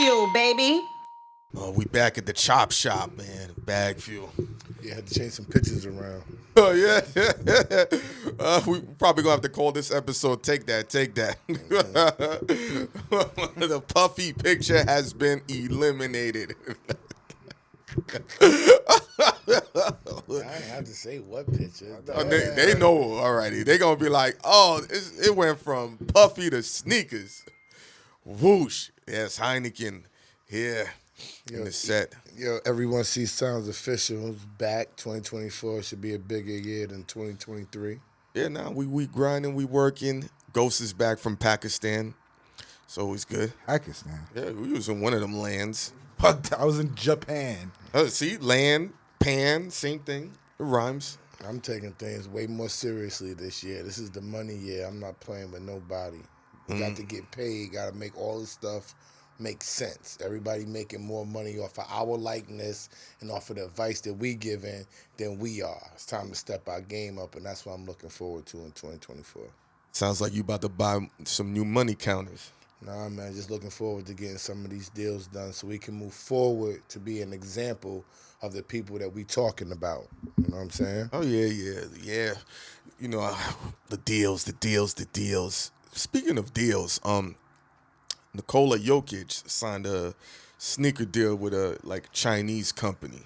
BagFuel, baby. We back at the chop shop, man. BagFuel. Yeah, had to change some pictures around. Oh yeah, we probably gonna have to call this episode "Take That, Take That." The puffy picture has been eliminated. I had to say what picture. They know already. They gonna be like, "Oh, it went from puffy to sneakers." Whoosh! Yes, Hynaken here in the set. Yo, everyone sees Sounds Official. It's back. 2024 should be a bigger year than 2023. Yeah, now we grinding, we working. Ghost is back from Pakistan, so it's good. Pakistan. Yeah, we was in one of them lands. I was in Japan. See, land, pan, same thing. It rhymes. I'm taking things way more seriously this year. This is the money year. I'm not playing with nobody. We got to get paid. Got to make all this stuff make sense. Everybody making more money off of our likeness and off of the advice that we giving than we are. It's time to step our game up, and that's what I'm looking forward to in 2024. Sounds like you about to buy some new money counters. Nah, man, just looking forward to getting some of these deals done so we can move forward to be an example of the people that we talking about. You know what I'm saying? Oh, yeah. You know, the deals. Speaking of deals, Nikola Jokic signed a sneaker deal with a Chinese company.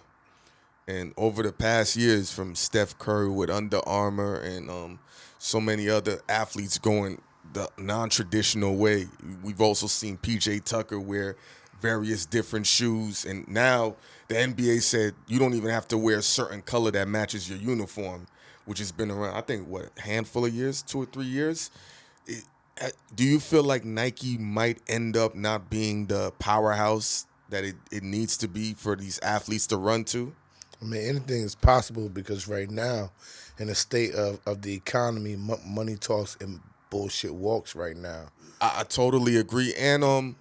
And over the past years, from Steph Curry with Under Armour and so many other athletes going the non-traditional way, we've also seen PJ Tucker wear various different shoes. And now the NBA said you don't even have to wear a certain color that matches your uniform, which has been around, I think, a handful of years, 2 or 3 years. Do you feel like Nike might end up not being the powerhouse that it needs to be for these athletes to run to? I mean, anything is possible because right now, in the state of the economy, money talks and bullshit walks right now. I totally agree. And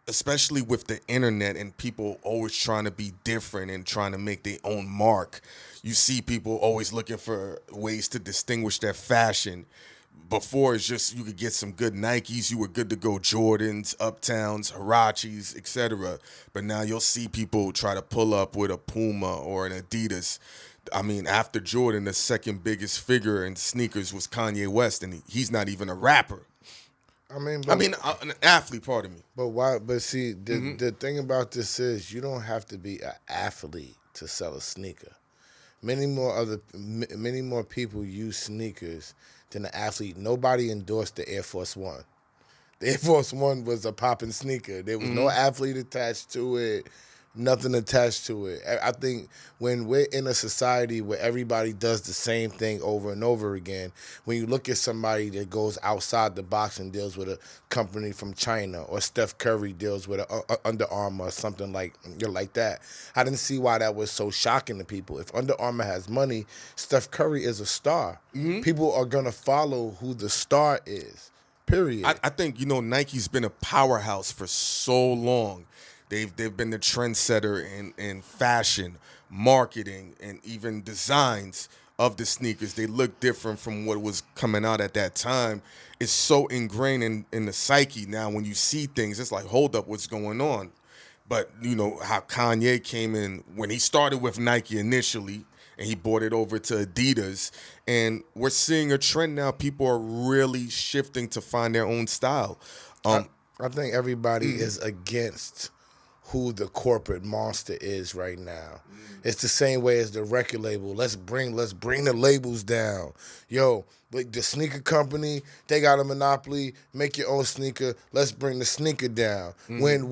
especially with the internet and people always trying to be different and trying to make their own mark, you see people always looking for ways to distinguish their fashion. Before, it's just you could get some good Nikes, you were good to go Jordans, Uptowns, Hirachis, etc. But now you'll see people try to pull up with a Puma or an Adidas. I mean, after Jordan, the second biggest figure in sneakers was Kanye West, and he's not even a rapper. An athlete, pardon me. But why? But see, the thing about this is you don't have to be an athlete to sell a sneaker. Many more people use sneakers than an athlete. Nobody endorsed the Air Force One. The Air Force One was a popping sneaker. There was no athlete attached to it, nothing attached to it. I think when we're in a society where everybody does the same thing over and over again, when you look at somebody that goes outside the box and deals with a company from China, or Steph Curry deals with a Under Armour or something like that, I didn't see why that was so shocking to people. If Under Armour has money, Steph Curry is a star. People are going to follow who the star is, period. I think, Nike's been a powerhouse for so long. They've been the trendsetter in fashion, marketing, and even designs of the sneakers. They look different from what was coming out at that time. It's so ingrained in the psyche now. When you see things, it's like, hold up, what's going on? But you know how Kanye came in when he started with Nike initially, and he brought it over to Adidas. And we're seeing a trend now. People are really shifting to find their own style. I think everybody is against who the corporate monster is right now. It's the same way as the record label. Let's bring the labels down. Yo, like the sneaker company, they got a monopoly. Make your own sneaker. Let's bring the sneaker down. When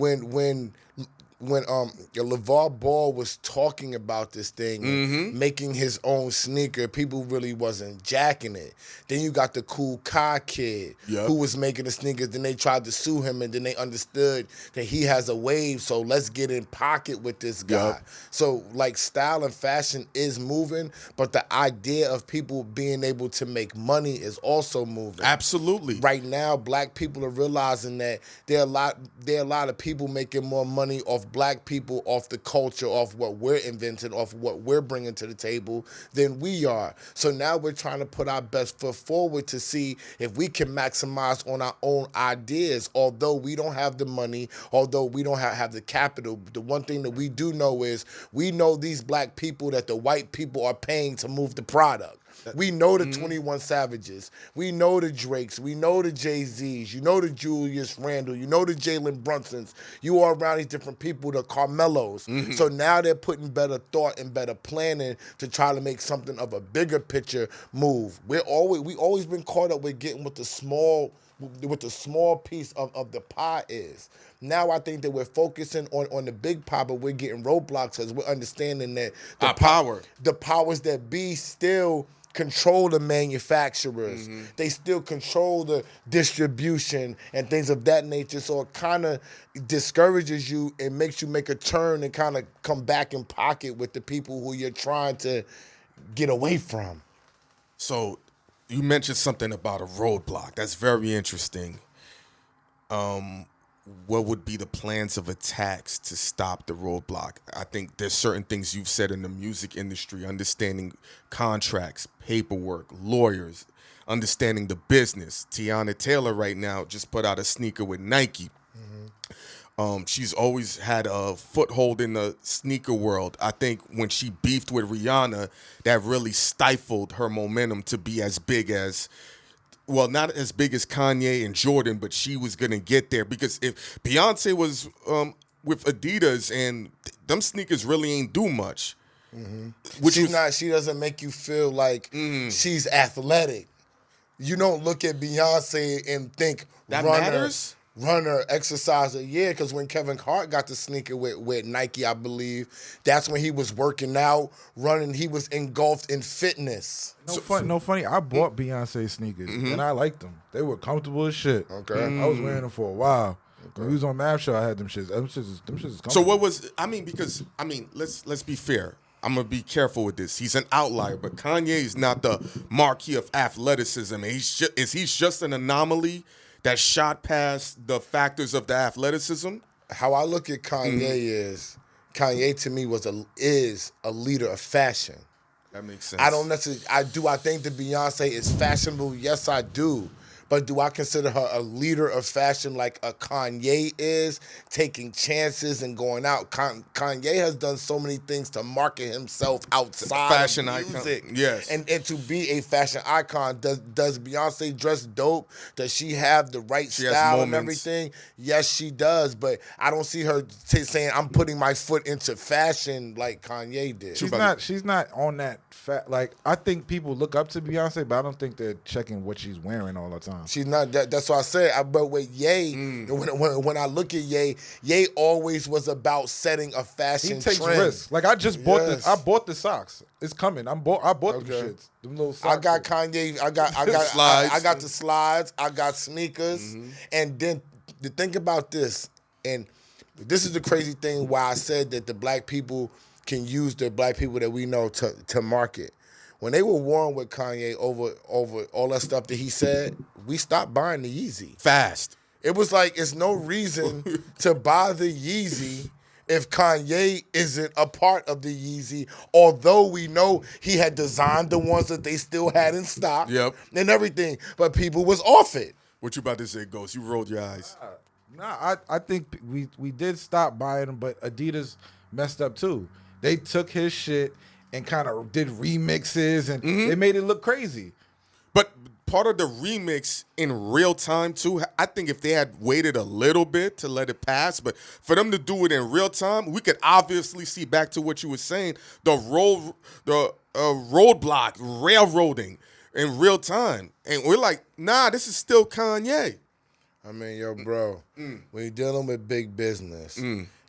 LeVar Ball was talking about this thing, and making his own sneaker, people really wasn't jacking it. Then you got the Cool Kai kid who was making the sneakers. Then they tried to sue him, and then they understood that he has a wave, so let's get in pocket with this guy. So, style and fashion is moving, but the idea of people being able to make money is also moving. Absolutely. Right now, black people are realizing that there are a lot of people making more money off off black people, off the culture, off what we're inventing, off what we're bringing to the table than we are. So now we're trying to put our best foot forward to see if we can maximize on our own ideas. Although we don't have the money, although we don't have the capital, the one thing that we do know is we know these black people that the white people are paying to move the product. We know the 21 Savages. We know the Drakes. We know the Jay-Z's. You know the Julius Randle. You know the Jalen Brunsons. You are around these different people, the Carmelos. So now they're putting better thought and better planning to try to make something of a bigger picture move. We always been caught up with getting what the small piece of the pie is. Now I think that we're focusing on the big pie, but we're getting roadblocks because we're understanding that the powers that be still control the manufacturers. They still control the distribution and things of that nature. So it kind of discourages you and makes you make a turn and kind of come back in pocket with the people who you're trying to get away from. So you mentioned something about a roadblock. That's very interesting. What would be the plans of attacks to stop the roadblock? I think there's certain things you've said in the music industry, understanding contracts, paperwork, lawyers, understanding the business. Tiana Taylor right now just put out a sneaker with Nike. She's always had a foothold in the sneaker world. I think when she beefed with Rihanna, that really stifled her momentum to be as big as, well, not as big as Kanye and Jordan, but she was going to get there. Because if Beyonce was with Adidas and them sneakers really ain't do much. She doesn't make you feel like she's athletic. You don't look at Beyonce and think that matters? Runner, exerciser. Yeah, because when Kevin Hart got the sneaker with Nike, I believe, that's when he was working out, running. He was engulfed in fitness. No funny. I bought Beyonce sneakers, and I liked them. They were comfortable as shit. Okay. I was wearing them for a while. When we was on Mav Show, I had them shits. Them shits is comfortable. So what was, let's be fair. I'm going to be careful with this. He's an outlier, but Kanye is not the marquee of athleticism. He's just an anomaly that shot past the factors of the athleticism. How I look at Kanye is, Kanye to me is a leader of fashion. That makes sense. I don't necessarily, I think that Beyonce is fashionable? Yes, I do. But do I consider her a leader of fashion like a Kanye is, taking chances and going out? Kanye has done so many things to market himself outside fashion of music. Icon. Yes. And to be a fashion icon. Does Beyonce dress dope? Does she have the right style and everything? Yes, she does. But I don't see her saying, I'm putting my foot into fashion like Kanye did. She's not on that like, I think people look up to Beyonce, but I don't think they're checking what she's wearing all the time. She's not. That's what I said. But with Ye, when I look at Ye always was about setting a fashion He takes trend. risks. Like I just bought this. I bought the socks. It's coming. I bought them shits. Them little socks. I got Kanye. I got slides. I got the slides. I got sneakers. And then to think about this, and this is the crazy thing why I said that the black people can use the black people that we know to market. When they were warring with Kanye over all that stuff that he said, we stopped buying the Yeezy. Fast. It was like, it's no reason to buy the Yeezy if Kanye isn't a part of the Yeezy, although we know he had designed the ones that they still had in stock and everything, but people was off it. What you about to say, Ghost? You rolled your eyes. I think we did stop buying them, but Adidas messed up too. They took his shit and kind of did remixes, and they made it look crazy. But part of the remix in real time, too, I think if they had waited a little bit to let it pass, but for them to do it in real time, we could obviously see, back to what you were saying, the roadblock, railroading in real time. And we're like, nah, this is still Kanye. I mean, yo, bro, when you're dealing with big business,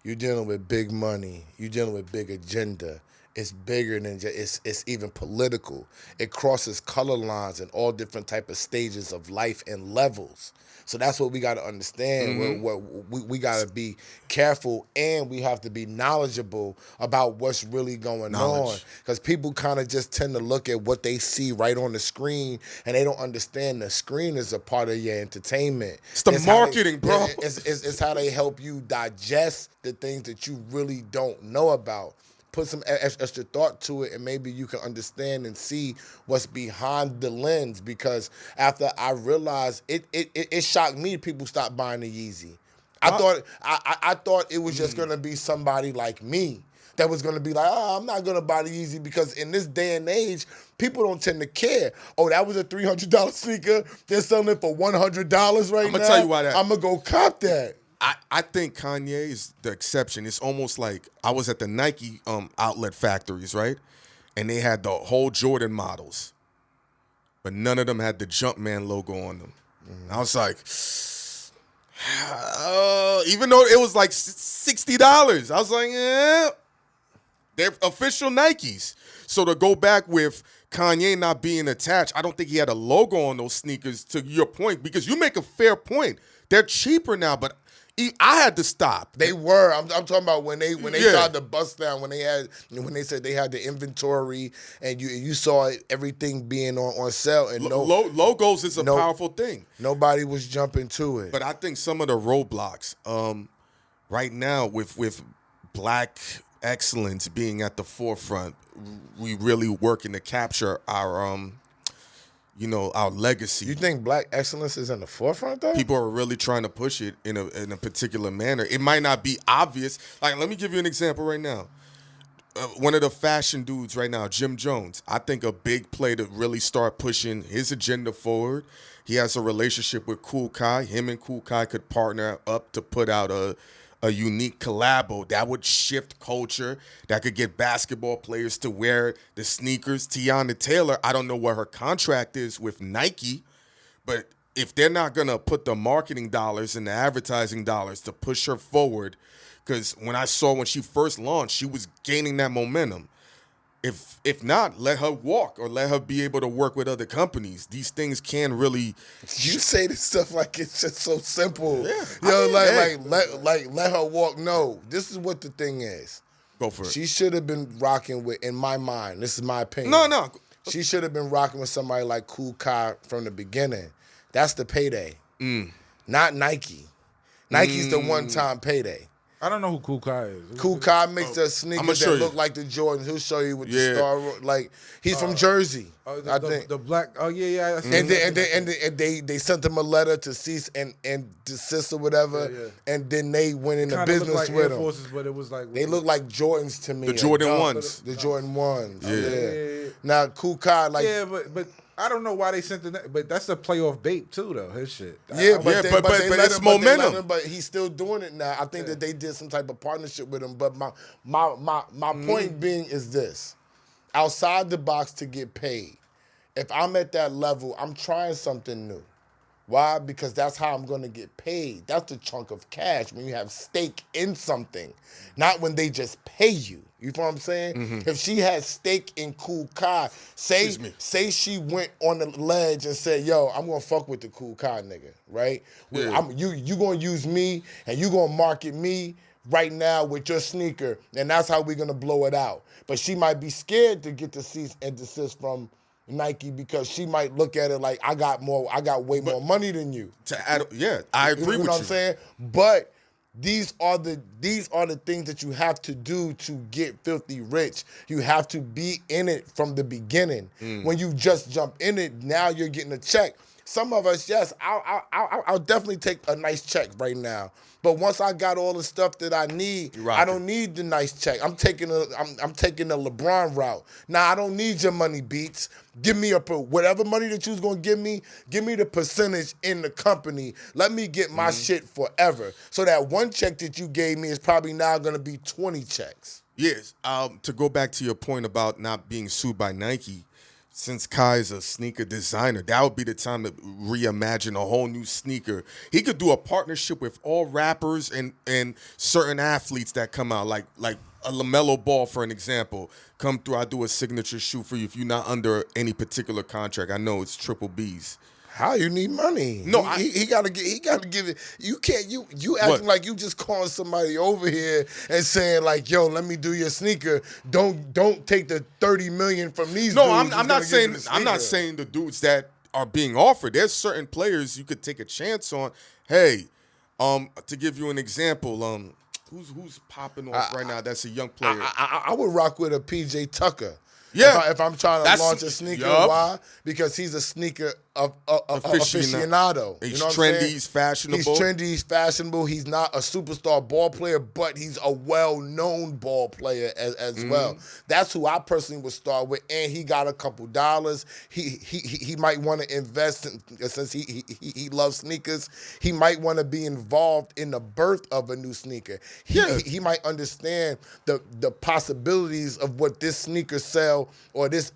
you're dealing with big money, you're dealing with big agenda, it's bigger than just, it's even political. It crosses color lines and all different type of stages of life and levels. So that's what we got to understand. We got to be careful, and we have to be knowledgeable about what's really going on. Because people kind of just tend to look at what they see right on the screen, and they don't understand the screen is a part of your entertainment. It's the marketing, bro. It's how they help you digest the things that you really don't know about. Put some extra thought to it, and maybe you can understand and see what's behind the lens. Because after I realized it shocked me, people stopped buying the Yeezy. I thought it was just gonna be somebody like me that was gonna be like, oh, I'm not gonna buy the Yeezy, because in this day and age, people don't tend to care. Oh, that was a $300 sneaker. They're selling it for $100 right now. I'm gonna tell you why that. I'm gonna go cop that. I think Kanye is the exception. It's almost like I was at the Nike outlet factories, right? And they had the whole Jordan models, but none of them had the Jumpman logo on them. I was like, even though it was like $60, I was like, yeah, they're official Nikes. So to go back with Kanye not being attached, I don't think he had a logo on those sneakers, to your point, because you make a fair point. They're cheaper now, but I had to stop. They were. I'm talking about when they started to bust down, when they said they had the inventory, and you saw everything being on sale, and logos is a powerful thing. Nobody was jumping to it. But I think some of the roadblocks right now with Black excellence being at the forefront, we really working to capture our our legacy. You think Black excellence is in the forefront, though? People are really trying to push it in a particular manner. It might not be obvious. Like, let me give you an example right now. One of the fashion dudes right now, Jim Jones, I think a big play to really start pushing his agenda forward. He has a relationship with Kool Kai. Him and Kool Kai could partner up to put out a unique collabo that would shift culture, that could get basketball players to wear the sneakers. Tiana Taylor, I don't know what her contract is with Nike, but if they're not going to put the marketing dollars and the advertising dollars to push her forward, because when she first launched, she was gaining that momentum. If not, let her walk, or let her be able to work with other companies. These things can really. You say this stuff like it's just so simple. Yeah. Let her walk. No, this is what the thing is. Go for it. She should have been rocking with, in my mind, this is my opinion. No. She should have been rocking with somebody like Kool Kai from the beginning. That's the payday. Not Nike. Nike's the one-time payday. I don't know who Kool Kai is. Kool Kai makes the sneakers that look like the Jordans. He'll show you with the star. Like, he's from Jersey. I think the black. Oh yeah. And they sent him a letter to cease and desist or whatever. Yeah. And then they went into business like with Air him. Forces, but it was like they look like Jordans to me. The Jordan 1s. The Jordan 1s. Yeah. Now Kool Kai but I don't know why they sent the. But that's a playoff bait too, though. His shit. But it's momentum. But he's still doing it now. I think that they did some type of partnership with him. But my point being is this: outside the box to get paid. If I'm at that level, I'm trying something new. Why? Because that's how I'm going to get paid. That's the chunk of cash when you have stake in something, not when they just pay you. You know what I'm saying? If she had stake in Kool Kai, say she went on the ledge and said, yo, I'm going to fuck with the Kool Kai nigga, right? Yeah. You going to use me, and you going to market me right now with your sneaker, and that's how we're going to blow it out. But she might be scared to get the cease and desist from Nike, because she might look at it like, I got way more money than you. I agree with you. You know what I'm saying? But these are the things that you have to do to get filthy rich. You have to be in it from the beginning. When you just jump in it, now you're getting a check. Some of us, yes, I'll definitely take a nice check right now. But once I got all the stuff that I need, I don't need the nice check. I'm taking the LeBron route. Now, I don't need your money, Beats. Give me whatever money that you was going to give me the percentage in the company. Let me get my shit forever. So that one check that you gave me is probably now going to be 20 checks. Yes. To go back to your point about not being sued by Nike, since Kai's a sneaker designer, that would be the time to reimagine a whole new sneaker. He could do a partnership with all rappers and certain athletes that come out, like a LaMelo Ball, for an example, come through, I do a signature shoot for you if you're not under any particular contract. I know it's triple B's. How you need money? No, he gotta give it. You can't you acting What? like you just calling somebody over here and saying like, yo, let me do your sneaker. Don't take the $30 million from these. No, dudes I'm not saying the dudes that are being offered. There's certain players you could take a chance on. Hey, to give you an example, who's popping off right now? That's a young player. I would rock with a PJ Tucker. Yeah. If I'm trying to launch a sneaker, why? Because he's a sneaker aficionado. He's You know what trendy, I'm saying? he's fashionable. He's trendy, he's fashionable. He's not a superstar ball player, but he's a well-known ball player as well. That's who I personally would start with, and he got a couple dollars. He might want to invest since he loves sneakers. He might want to be involved in the birth of a new sneaker. He might understand the possibilities of what this sneaker sell or this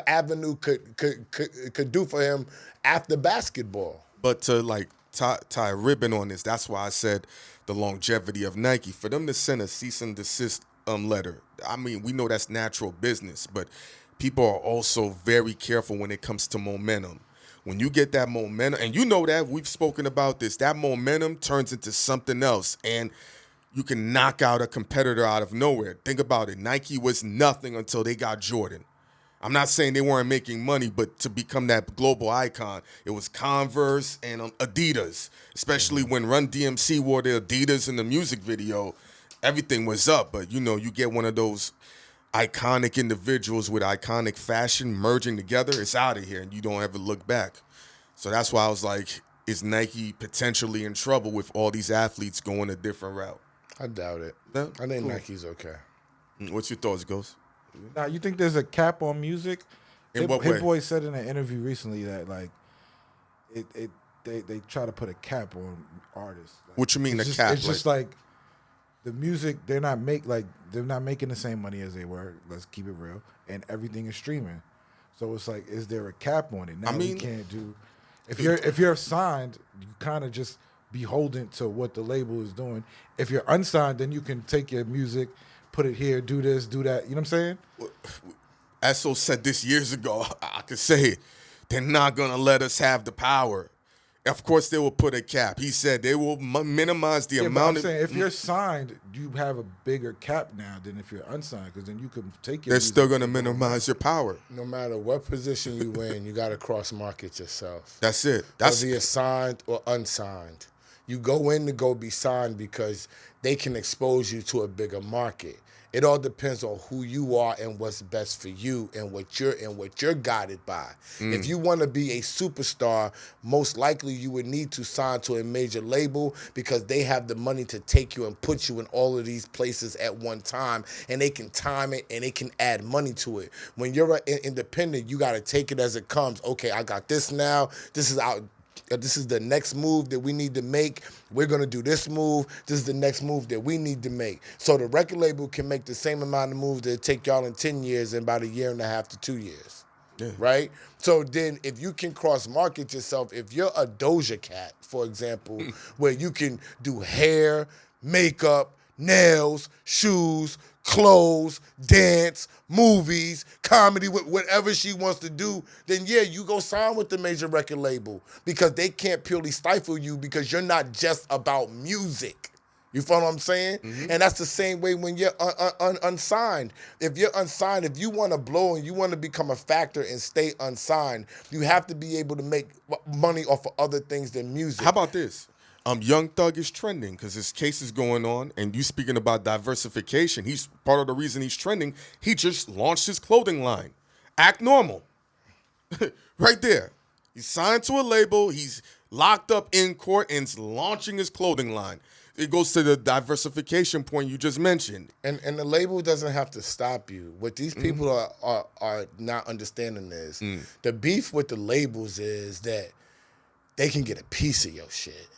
avenue could do for him after basketball. But to like tie a ribbon on this, that's why I said the longevity of Nike. For them to send a cease and desist letter, I mean, we know that's natural business, but people are also very careful when it comes to momentum. When you get that momentum, and you know that, we've spoken about this, that momentum turns into something else, and you can knock out a competitor out of nowhere. Think about it. Nike was nothing until they got Jordan. I'm not saying they weren't making money, but to become that global icon, it was Converse and Adidas, especially when Run DMC wore the Adidas in the music video, everything was up. But, you know, you get one of those iconic individuals with iconic fashion merging together, it's out of here, and you don't ever look back. So that's why I was like, is Nike potentially in trouble with all these athletes going a different route? I doubt it. No? I think Cool. Nike's okay. What's your thoughts, Ghost? Now, you think there's a cap on music? In what way? Hit Boy said in an interview recently that like they try to put a cap on artists. Like, What you mean it's a just, cap? It's just like the music they're not making the same money as they were. Let's keep it real, and everything is streaming. So it's like, is there a cap on it? Now we can't do. If you're signed, you kind of just beholden to what the label is doing. If you're unsigned, then you can take your music, put it here, do this, do that. You know what I'm saying? Esso said this years ago. I could say it. They're not going to let us have the power. Of course, they will put a cap. He said they will minimize the amount I'm saying if you're signed, you have a bigger cap now than if you're unsigned, because then you can take your They're music. still going to minimize your power. No matter what position you in, you got to cross-market yourself. That's it. Whether you're signed or unsigned. You go in to go be signed because they can expose you to a bigger market. It all depends on who you are and what's best for you and what you're guided by. If you want to be a superstar, most likely you would need to sign to a major label because they have the money to take you and put you in all of these places at one time, and they can time it and they can add money to it. When you're an independent, you got to take it as it comes. Okay, I got this now. This is the next move that we need to make. We're going to do this move. This is the next move that we need to make. So the record label can make the same amount of moves that take y'all in 10 years in about a year and a half to 2 years. Yeah. Right? So then if you can cross-market yourself, if you're a Doja Cat, for example, where you can do hair, makeup, nails, shoes, clothes, dance, movies, comedy, whatever she wants to do, then yeah, you go sign with the major record label because they can't purely stifle you because you're not just about music. You follow what I'm saying? Mm-hmm. And that's the same way when you're unsigned. If you're unsigned, if you want to blow and you want to become a factor and stay unsigned, you have to be able to make money off of other things than music. How about this? Young Thug is trending because his case is going on, and you speaking about diversification. He's part of the reason he's trending. He just launched his clothing line. Act Normal. Right there. He's signed to a label. He's locked up in court and is launching his clothing line. It goes to the diversification point you just mentioned. And the label doesn't have to stop you. What these people are not understanding is the beef with the labels is that they can get a piece of your shit.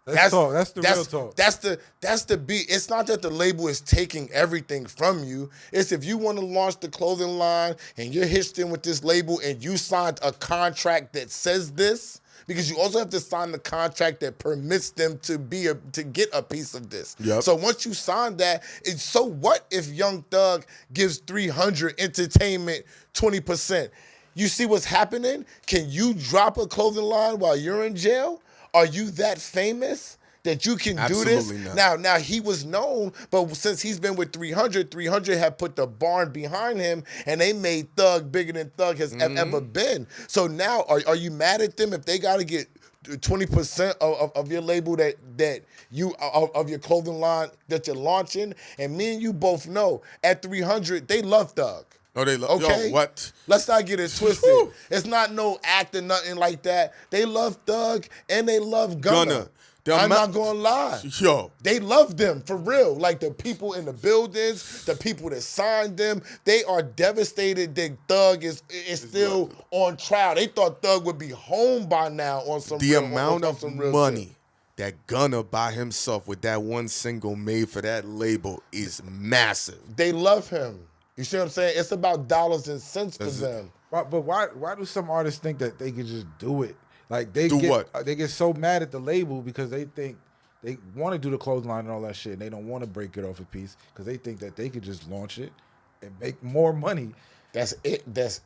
That's the real talk. That's the beat. It's not that the label is taking everything from you. It's if you want to launch the clothing line and you're hitched in with this label and you signed a contract that says this, because you also have to sign the contract that permits them to get a piece of this. Yep. So once you sign that, so what if Young Thug gives 300 Entertainment 20%? You see what's happening? Can you drop a clothing line while you're in jail? Are you that famous that you can do this? Not. Now he was known, but since he's been with 300 had put the barn behind him, and they made Thug bigger than Thug has ever been. So now, are you mad at them if they got to get 20% of your label that you of your clothing line that you're launching? And me and you both know at 300 they love Thug. Oh, they love. Okay, yo, what? Let's not get it twisted. It's not no act or nothing like that. They love Thug and they love Gunna. I'm not gonna lie. Yo, they love them for real. Like the people in the buildings, the people that signed them, they are devastated that Thug is still on trial. They thought Thug would be home by now on some. The real, amount on of some real money shit. that Gunna by himself with that one single made for that label is massive. They love him. You see what I'm saying? It's about dollars and cents for them. But why do some artists think that they can just do it? Like they get so mad at the label because they think they want to do the clothesline and all that shit, and they don't want to break it off a piece because they think that they could just launch it and make more money. That's it. That's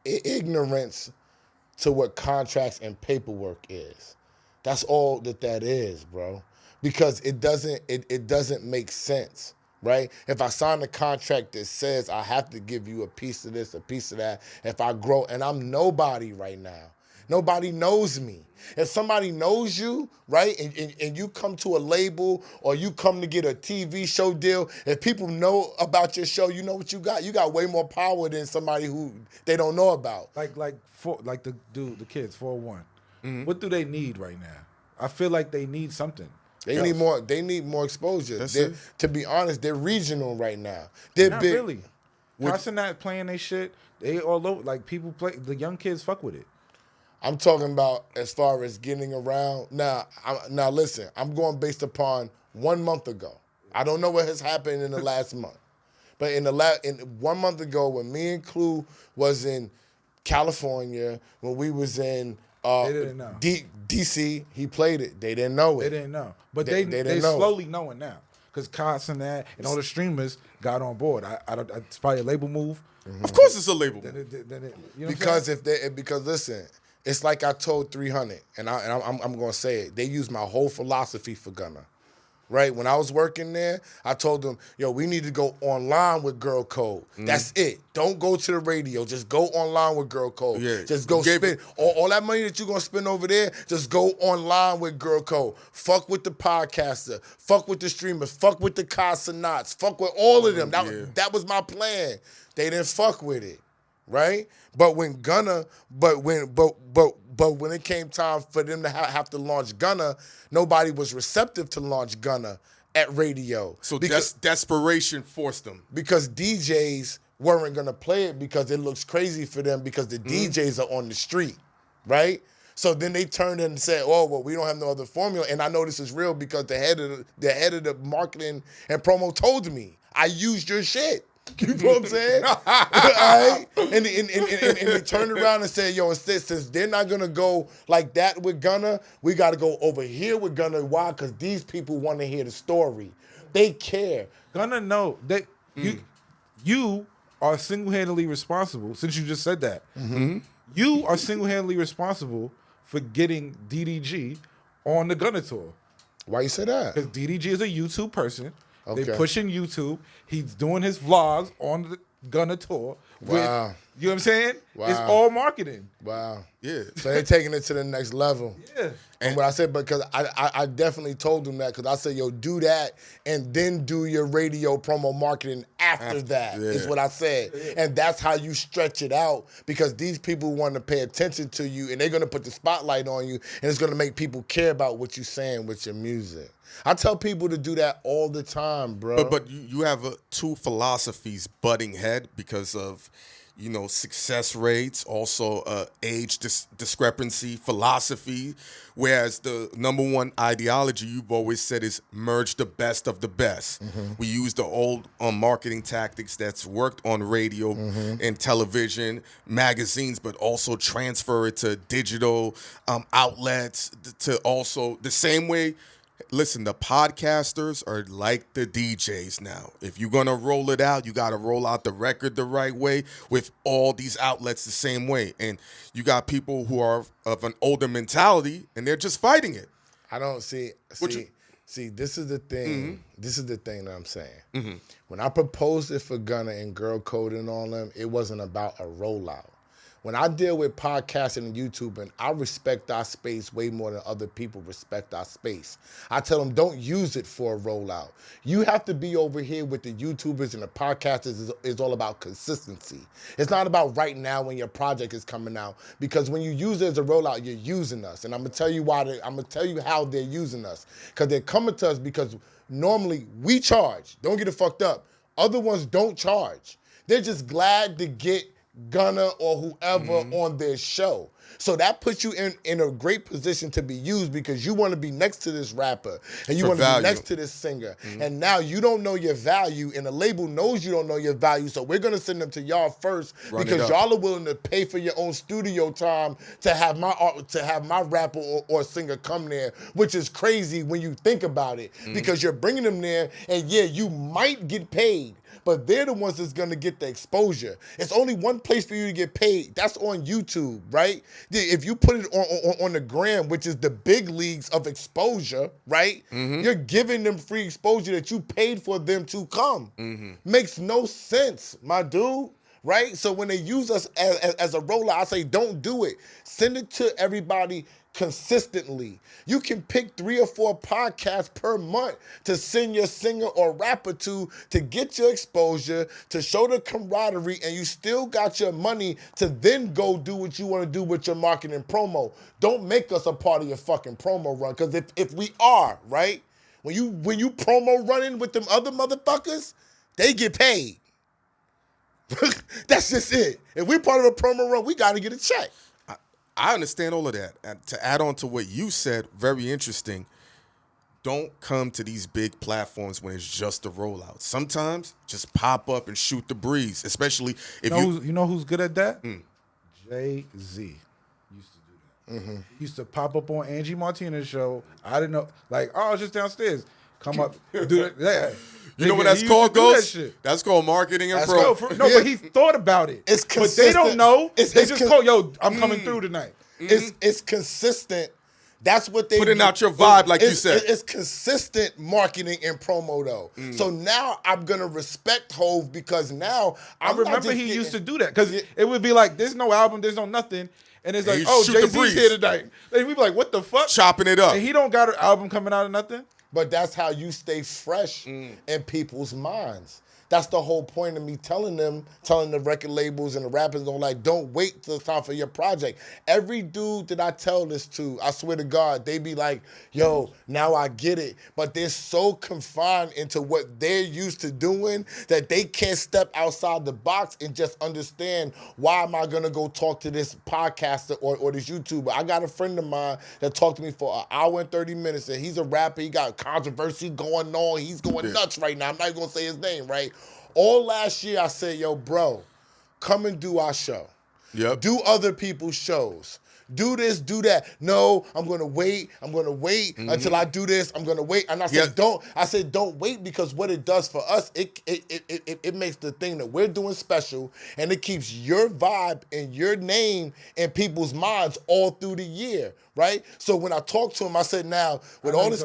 ignorance to what contracts and paperwork is. That's all that is, bro. Because it doesn't make sense. Right? If I sign a contract that says I have to give you a piece of this, a piece of that, if I grow, and I'm nobody right now. Nobody knows me. If somebody knows you, right, and you come to a label or you come to get a TV show deal, if people know about your show, you know what you got. You got way more power than somebody who they don't know about. Like the kids 401. Mm-hmm. What do they need right now? I feel like they need something. They need more. They need more exposure. To be honest, they're regional right now. They're not big. Really. Passing that playing they shit. They all over. Like people play. The young kids fuck with it. I'm talking about as far as getting around. Now listen. I'm going based upon 1 month ago. I don't know what has happened in the last month, but in 1 month ago, when me and Clue was in California, when we was in. They didn't know. DC, he played it. They didn't know it. They didn't know. But they slowly knowing now. Because Cots and that and all the streamers got on board. It's probably a label move. Mm-hmm. Of course it's a label move. Because listen, it's like I told 300, and I'm going to say it. They used my whole philosophy for Gunna. Right? When I was working there, I told them, yo, we need to go online with Girl Code. Mm-hmm. That's it. Don't go to the radio. Just go online with Girl Code. Yeah. Just go spend all that money that you're going to spend over there, just go online with Girl Code. Fuck with the podcaster. Fuck with the streamers. Fuck with the Casanats. Fuck with all of them. That was my plan. They didn't fuck with it. Right? But when it came time for them to have to launch Gunna, nobody was receptive to launch Gunna at radio. So desperation forced them. Because DJs weren't going to play it because it looks crazy for them because the DJs are on the street, right? So then they turned in and said, oh, well, we don't have no other formula. And I know this is real because the head of the marketing and promo told me, I used your shit. You know what I'm saying? All right? And they turned around and said, yo, since they're not going to go like that with Gunna, we got to go over here with Gunna. Why? Because these people want to hear the story. They care. Gunna know that you are single-handedly responsible, since you just said that. Mm-hmm. You are single-handedly responsible for getting DDG on the Gunna tour. Why you say that? Because DDG is a YouTube person. Okay. They pushing YouTube. He's doing his vlogs on the Gunna tour. Wow. You know what I'm saying? Wow. It's all marketing. Wow. Yeah. So they're taking it to the next level. Yeah. And what I said, because I definitely told them that, because I said, yo, do that and then do your radio promo marketing after that, is what I said. Yeah. And that's how you stretch it out, because these people want to pay attention to you and they're going to put the spotlight on you, and it's going to make people care about what you're saying with your music. I tell people to do that all the time, bro. But you have two philosophies butting head because of, success rates, also age discrepancy, philosophy. Whereas the number one ideology you've always said is merge the best of the best. We use the old marketing tactics that's worked on radio and television, magazines, but also transfer it to digital outlets to also the same way. Listen, the podcasters are like the DJs now. If you're going to roll it out, you got to roll out the record the right way with all these outlets the same way. And you got people who are of an older mentality, and they're just fighting it. I don't see, this is the thing. This is the thing that I'm saying. When I proposed it for Gunna and Girl Code and all them, it wasn't about a rollout. When I deal with podcasting and YouTubing, I respect our space way more than other people respect our space. I tell them, don't use it for a rollout. You have to be over here with the YouTubers and the podcasters. Is all about consistency. It's not about right now when your project is coming out, because when you use it as a rollout, you're using us. And I'm gonna tell you why. I'm gonna tell you how they're using us. Because they're coming to us because normally we charge. Don't get it fucked up. Other ones don't charge. They're just glad to get Gunna or whoever on their show. So that puts you in a great position to be used, because you want to be next to this rapper and you want to be next to this singer. And now you don't know your value, and the label knows you don't know your value. So we're going to send them to y'all first because y'all are willing to pay for your own studio time to have my rapper or singer come there, which is crazy when you think about it, because you're bringing them there and yeah, you might get paid, but they're the ones that's going to get the exposure. It's only one place for you to get paid. That's on YouTube, right? If you put it on the gram, which is the big leagues of exposure, right? You're giving them free exposure that you paid for them to come. Makes no sense, my dude. Right? So when they use us as a rollout, I say don't do it. Send it to everybody consistently. You can pick 3 or 4 podcasts per month to send your singer or rapper to get your exposure, to show the camaraderie, and you still got your money to then go do what you want to do with your marketing promo. Don't make us a part of your fucking promo run, because if we are, right, when you promo running with them other motherfuckers, they get paid. That's just it. If we're part of a promo run, we got to get a check. I understand all of that. And to add on to what you said, very interesting, don't come to these big platforms when it's just a rollout. Sometimes just pop up and shoot the breeze, especially if you know who's good at that? Jay-Z used to do that. He used to pop up on Angie Martinez's show. I didn't know, like, oh, it's just downstairs. Come up, do it. Yeah. You know what that's called, Ghost? That's called marketing and pro. But he thought about it. It's consistent. But they don't know. They just call, yo, I'm coming through tonight. It's consistent. That's what they putting out your vibe, like you said. It's consistent marketing and promo, though. So now I'm gonna respect Hove, because now I remember he used to do that, because it would be like, there's no album, there's no nothing. And it's like, oh, Jay-Z's here tonight. And we'd be like, what the fuck? Chopping it up. And he don't got an album coming out of nothing. But that's how you stay fresh in people's minds. That's the whole point of me telling the record labels and the rappers, don't wait till it's time for your project. Every dude that I tell this to, I swear to God, they be like, yo, now I get it. But they're so confined into what they're used to doing that they can't step outside the box and just understand, why am I going to go talk to this podcaster or this YouTuber? I got a friend of mine that talked to me for an hour and 30 minutes, and he's a rapper. He got controversy going on. He's going nuts right now. I'm not going to say his name, right? All last year, I said, yo, bro, come and do our show. Yep. Do other people's shows. Do this, do that. No, I'm gonna wait. Until I do this. I'm gonna wait. And I said, don't wait, because what it does for us, it makes the thing that we're doing special, and it keeps your vibe and your name in people's minds all through the year, right? So when I talked to him, I said, now with all this.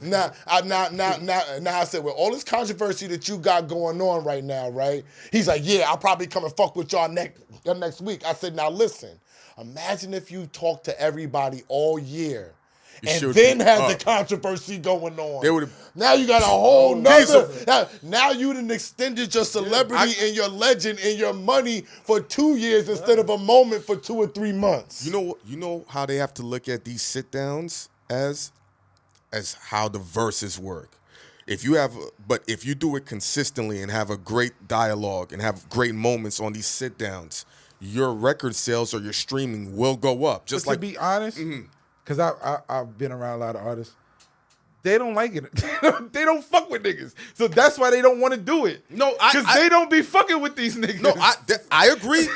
Now I said, with all this controversy that you got going on right now, right? He's like, yeah, I'll probably come and fuck with y'all next week. I said, now listen, imagine if you talk to everybody all year and then had the controversy going on. Now you got a whole nother. Now you done extended your celebrity and your legend and your money for 2 years instead of a moment for 2 or 3 months. You know how they have to look at these sit downs as how the verses work. if you do it consistently and have a great dialogue and have great moments on these sit downs, your record sales or your streaming will go up. Just but to be honest, because I've been around a lot of artists, they don't like it. They don't fuck with niggas, so that's why they don't want to do it. No, because they don't be fucking with these niggas. No, I agree.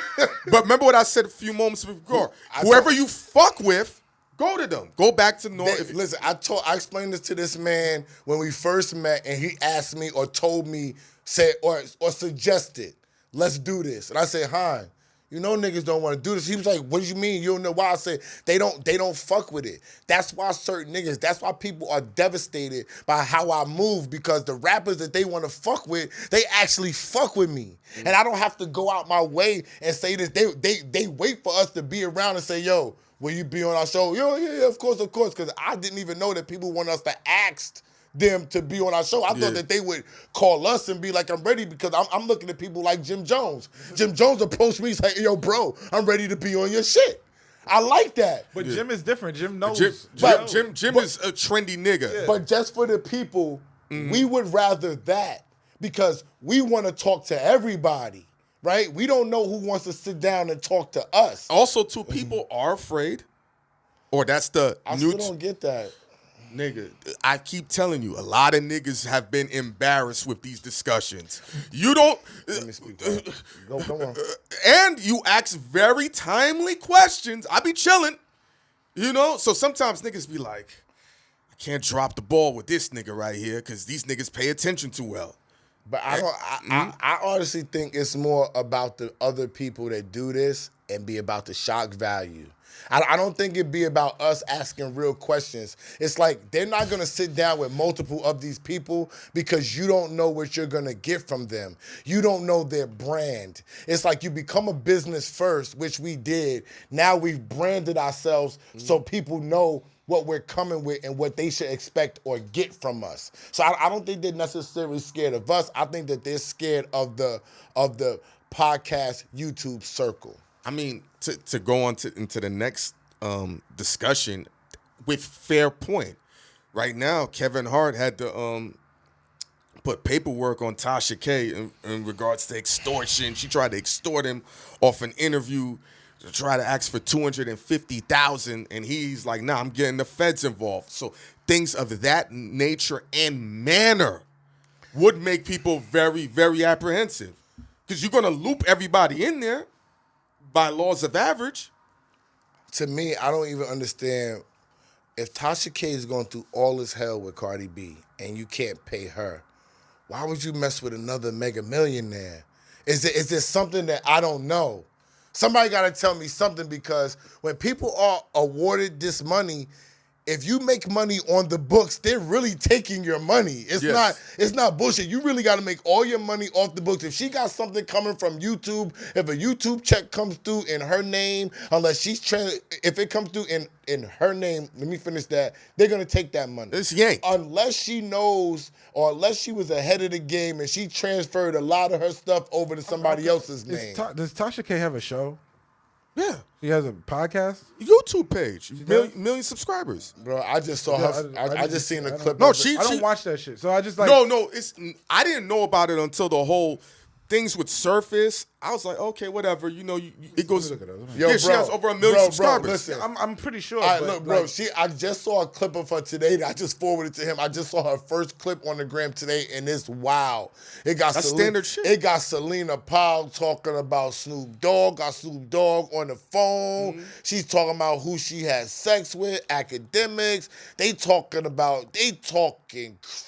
But remember what I said a few moments before. Whoever you fuck with, go to them. Go back to north. Listen, I explained this to this man when we first met, and he asked me or told me, said or suggested, let's do this. And I said, Hein, you know niggas don't want to do this. He was like, what do you mean? You don't know why? I said, they don't fuck with it. That's why certain niggas, that's why people are devastated by how I move, because the rappers that they want to fuck with, they actually fuck with me. And I don't have to go out my way and say this. They wait for us to be around and say, yo, will you be on our show? Yo, yeah, of course. Because I didn't even know that people want us to ask them to be on our show. I thought that they would call us and be like, I'm ready, because I'm looking at people like Jim Jones. Jim Jones approached me, he's like, yo, bro, I'm ready to be on your shit. I like that. But Jim is different. Jim knows. Jim is a trendy nigga. Yeah. But just for the people, we would rather that, because we want to talk to everybody, right? We don't know who wants to sit down and talk to us. Also, too, people are afraid, or that's the I still don't get that. Nigga, I keep telling you, a lot of niggas have been embarrassed with these discussions. You don't... Let me speak. Go on. And you ask very timely questions. I be chilling, you know? So sometimes niggas be like, I can't drop the ball with this nigga right here because these niggas pay attention too well. But I honestly think it's more about the other people that do this and be about the shock value. I don't think it'd be about us asking real questions. It's like they're not going to sit down with multiple of these people because you don't know what you're going to get from them. You don't know their brand. It's like you become a business first, which we did. Now we've branded ourselves so people know what we're coming with and what they should expect or get from us. So I don't think they're necessarily scared of us. I think that they're scared of the podcast YouTube circle. I mean, to go on into the next discussion with fair point. Right now, Kevin Hart had to put paperwork on Tasha K in regards to extortion. She tried to extort him off an interview to try to ask for $250,000, and he's like, nah, I'm getting the feds involved. So things of that nature and manner would make people very, very apprehensive, because you're going to loop everybody in there by laws of average. To me, I don't even understand, if Tasha K is going through all this hell with Cardi B and you can't pay her, why would you mess with another mega millionaire? Is there something that I don't know? Somebody got to tell me something, because when people are awarded this money, if you make money on the books, they're really taking your money. It's not bullshit. You really got to make all your money off the books. If she got something coming from YouTube, if a YouTube check comes through in her name, unless if it comes through in her name, let me finish that, they're going to take that money. It's yanked. Unless she knows, or unless she was ahead of the game and she transferred a lot of her stuff over to somebody else's name. Does Tasha K have a show? Yeah. She has a podcast? YouTube page. Million subscribers. Bro, I just saw her. I just seen a clip. No, of it. I don't watch that shit. So I just like... No, I didn't know about it until the whole things would surface. I was like, okay, whatever. You know, it goes... Yo, she has over 1 million subscribers. Bro, listen, I'm pretty sure. All right, look, bro, I just saw a clip of her today that I just forwarded to him. I just saw her first clip on the gram today, and it's wow. That's standard shit. It got Selena Powell talking about Snoop Dogg, got Snoop Dogg on the phone. Mm-hmm. She's talking about who she had sex with, academics. They talking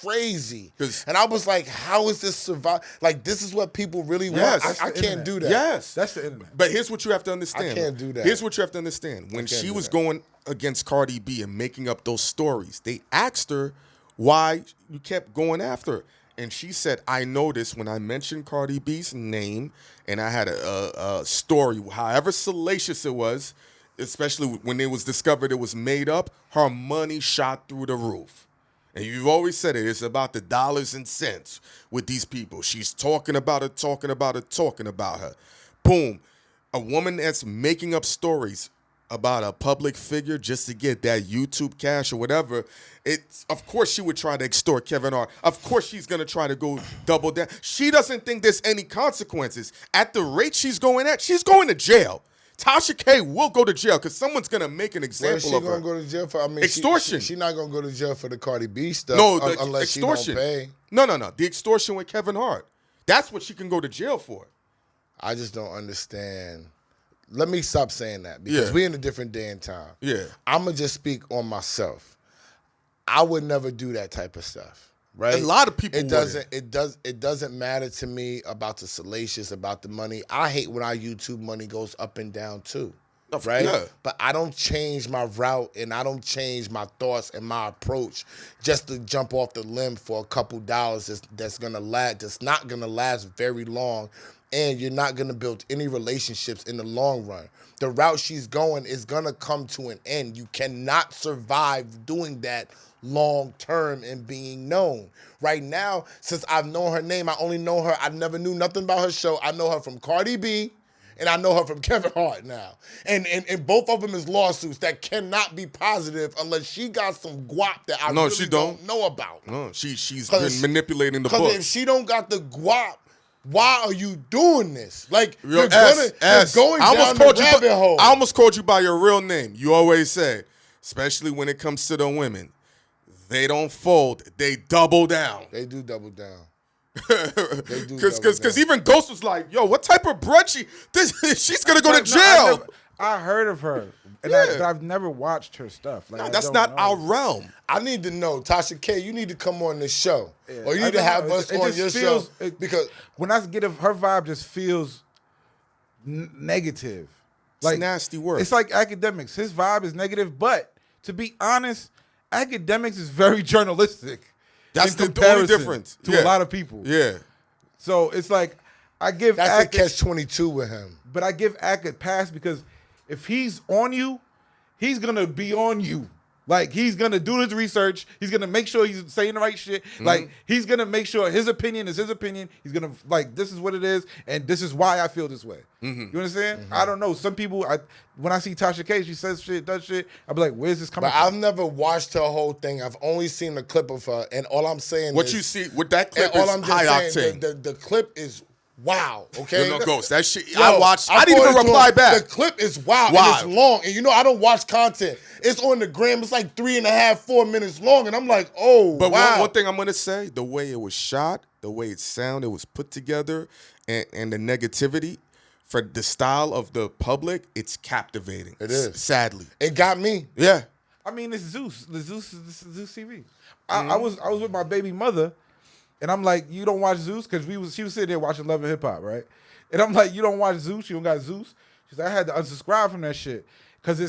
crazy. And I was like, how is this survive? Like, this is what people really want. I can't do that. Yes. That's the internet. But here's what you have to understand. I can't do that. Here's what you have to understand. When she was going against Cardi B and making up those stories, they asked her why you kept going after her. And she said, I noticed when I mentioned Cardi B's name and I had a story, however salacious it was, especially when it was discovered it was made up, her money shot through the roof. And you've always said it's about the dollars and cents with these people. She's talking about her, talking about her, talking about her. Boom. A woman that's making up stories about a public figure just to get that YouTube cash or whatever, of course she would try to extort Kevin Hart. Of course she's going to try to go double down. She doesn't think there's any consequences. At the rate she's going to jail. Tasha K will go to jail because someone's going to make an example of her. What is she going to go to jail for? I mean, extortion. She's not going to go to jail for the Cardi B stuff unless extortion. she don't pay. No. The extortion with Kevin Hart. That's what she can go to jail for. I just don't understand. Let me stop saying that because we're in a different day and time. Yeah. I'm going to just speak on myself. I would never do that type of stuff, right? A lot of people It doesn't matter to me about the salacious, about the money. I hate when our YouTube money goes up and down too, right? Yeah. But I don't change my route and I don't change my thoughts and my approach just to jump off the limb for a couple dollars that's not gonna last very long. And you're not going to build any relationships in the long run. The route she's going is going to come to an end. You cannot survive doing that long term and being known. Right now, since I've known her name, I only know her. I never knew nothing about her show. I know her from Cardi B, and I know her from Kevin Hart now. And both of them is lawsuits that cannot be positive unless she got some guap that I really don't know about. No, she's been manipulating the books. Because if she don't got the guap, why are you doing this? Like, you're going down the rabbit hole. I almost called you by your real name. You always say, especially when it comes to the women, they don't fold, they double down. They do double down. Because even Ghost was like, yo, what type of bread she's going to go to jail. I heard of her, but I've never watched her stuff. Like, that's not our realm. I need to know, Tasha K, you need to come on this show. Yeah, or you need to have us on your show. Because when I get her vibe just feels negative. Like, it's nasty work. It's like Academics. His vibe is negative, but to be honest, Academics is very journalistic. That's the only difference to a lot of people. Yeah. So it's like that's a catch-22 with him. But I give Ak a pass because if he's on you, he's gonna be on you. Like, he's gonna do his research. He's gonna make sure he's saying the right shit. Mm-hmm. Like, he's gonna make sure his opinion is his opinion. He's gonna, like, this is what it is, and this is why I feel this way. Mm-hmm. You understand? Mm-hmm. I don't know. Some people, when I see Tasha K, she says shit, does shit, I be like, where's this coming from? I've never watched her whole thing. I've only seen a clip of her, and all I'm saying what you see with that clip is high octane. The clip is wow, okay? No Ghost. That shit, I watched. I didn't even reply back. The clip is wow. And it's long. And I don't watch content. It's on the gram. It's like 3.5, 4 minutes long. And I'm like, oh, but wow. one thing I'm going to say, the way it was shot, the way it sounded, it was put together, and the negativity for the style of the public, it's captivating. It is. Sadly. It got me. Yeah. I mean, it's Zeus. The Zeus is Zeus TV. I was with my baby mother, and I'm like, you don't watch Zeus? Because she was sitting there watching Love and Hip Hop, right? And I'm like, you don't watch Zeus? You don't got Zeus? She's like, I had to unsubscribe from that shit. Because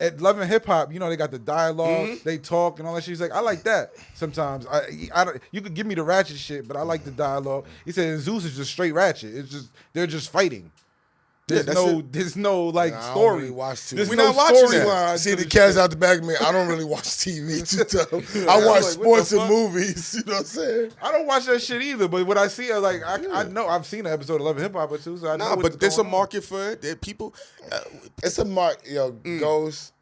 at Love and Hip Hop, they got the dialogue, they talk and all that shit. She's like, I like that sometimes. You could give me the ratchet shit, but I like the dialogue. He said Zeus is just straight ratchet. It's just, they're just fighting. There's no like story. I don't really watch TV. We're not watching that. See the cats out the back of me. I don't really watch TV too tough. I watch sports and movies. You know what I'm saying? I don't watch that shit either. But when I see it, like I know I've seen an episode of Love and Hip Hop or two. So I know. But there's a market for it. There people. It's a market. Goes.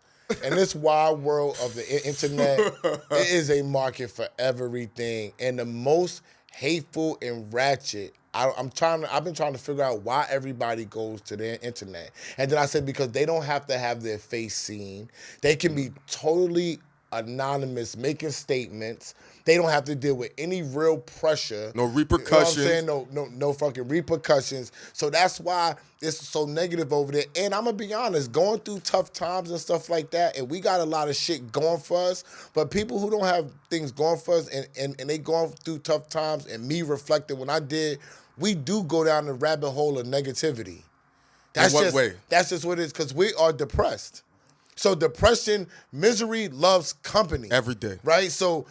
In this wide world of the internet, it is a market for everything. And the most hateful and ratchet. I've been trying to figure out why everybody goes to the internet. And then I said, because they don't have to have their face seen. They can be totally anonymous, making statements. They don't have to deal with any real pressure. No repercussions. You know what I'm saying? No fucking repercussions. So that's why it's so negative over there. And I'm going to be honest, going through tough times and stuff like that, and we got a lot of shit going for us, but people who don't have things going for us and they going through tough times, and me reflecting when I did, we do go down the rabbit hole of negativity. In what way? That's just what it is, because we are depressed. So depression, misery loves company. Every day. Right? So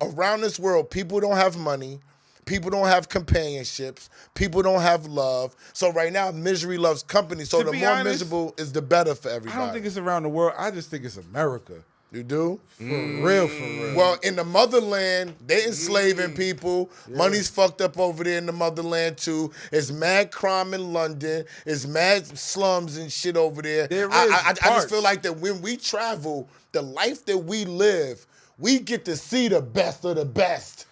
around this world, people don't have money. People don't have companionships. People don't have love. So right now, misery loves company. So the more miserable is the better for everybody. I don't think it's around the world. I just think it's America. You do? For real, for real. Well, in the motherland, they enslaving people. Yeah. Money's fucked up over there in the motherland, too. It's mad crime in London. It's mad slums and shit over there. I just feel like that when we travel, the life that we live, we get to see the best of the best.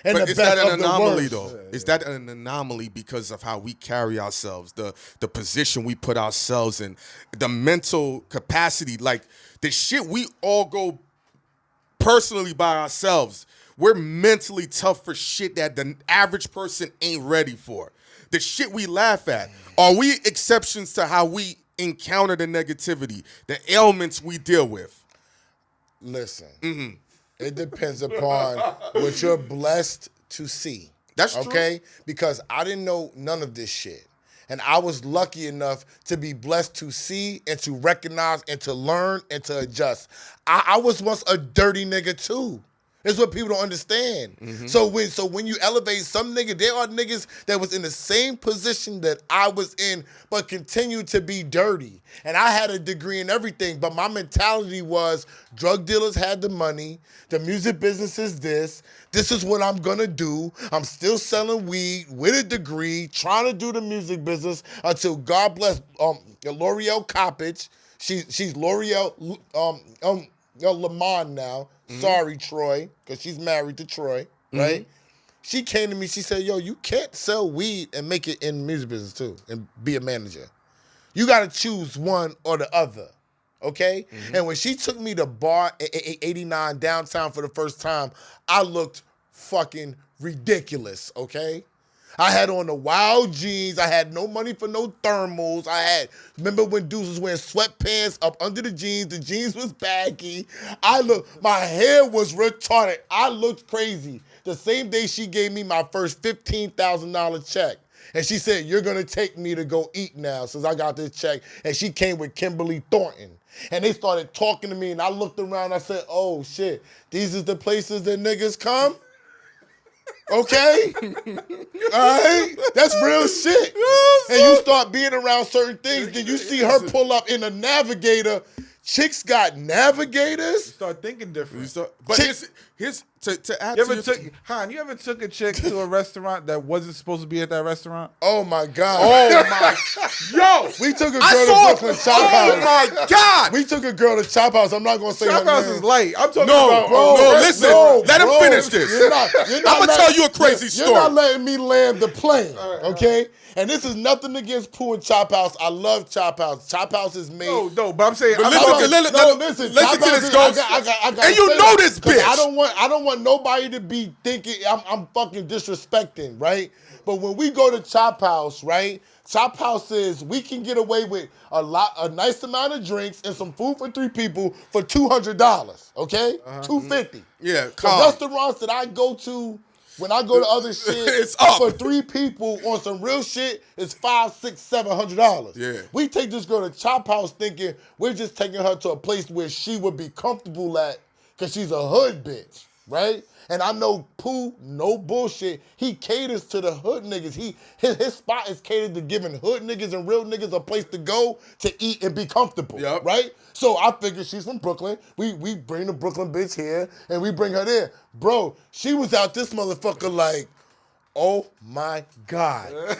And but the is best that an of the anomaly, worst. though? Is that an anomaly because of how we carry ourselves, the position we put ourselves in, the mental capacity, like the shit we all go personally by ourselves? We're mentally tough for shit that the average person ain't ready for. The shit we laugh at. Are we exceptions to how we encounter the negativity, the ailments we deal with? Listen. It depends upon what you're blessed to see. That's true. Okay? Because I didn't know none of this shit. And I was lucky enough to be blessed to see and to recognize and to learn and to adjust. I was once a dirty nigga too. That's what people don't understand. So when you elevate some nigga, there are niggas that was in the same position that I was in, but continued to be dirty. And I had a degree in everything, but my mentality was drug dealers had the money, the music business is this is what I'm gonna do. I'm still selling weed with a degree, trying to do the music business until God bless L'Oreal Coppage. She's L'Oreal Lamont now. Sorry, Troy, because she's married to Troy, right? She came to me, she said, yo, you can't sell weed and make it in the music business too and be a manager. You got to choose one or the other, okay? And when she took me to Bar 89 downtown for the first time, I looked fucking ridiculous, okay? I had on the wild jeans. I had no money for no thermals. Remember when dudes was wearing sweatpants up under the jeans was baggy. My hair was retarded. I looked crazy. The same day she gave me my first $15,000 check. And she said, you're going to take me to go eat now since I got this check. And she came with Kimberly Thornton. And they started talking to me and I looked around. I said, oh shit, these is the places that niggas come? Okay? All right? That's real shit. And you start being around certain things, then you see her pull up in a Navigator. Chicks got Navigators. You start thinking different. But here's to add you ever took a chick to a restaurant that wasn't supposed to be at that restaurant? Oh my God. Oh my. Yo. We took a girl to Brooklyn Chop House. Oh my God. We took a girl to Chop House. I'm not going to say Chop her House name. is light. I'm talking about, bro. No, listen. Let him finish this. I'm going to tell you a crazy story. You're not letting me land the plane, okay? And this is nothing against Pooh and Chop House. I love Chop House. Chop House is made. No, but I'm saying. Listen to this, Ghost. And you know this bitch. I don't want nobody to be thinking I'm fucking disrespecting, right? But when we go to Chop House, right? Chop House says we can get away with a nice amount of drinks and some food for 3 people for $200, okay? $250. Yeah, the restaurants that I go to. When I go to other shit, it's up. For 3 people on some real shit, it's $500, $600, $700. Yeah. We take this girl to Chop House thinking we're just taking her to a place where she would be comfortable at because she's a hood bitch, right? And I know Pooh, no bullshit, he caters to the hood niggas. His spot is catered to giving hood niggas and real niggas a place to go to eat and be comfortable, right? So I figured she's from Brooklyn. We bring the Brooklyn bitch here and we bring her there. Bro, she was out this motherfucker like, oh my God.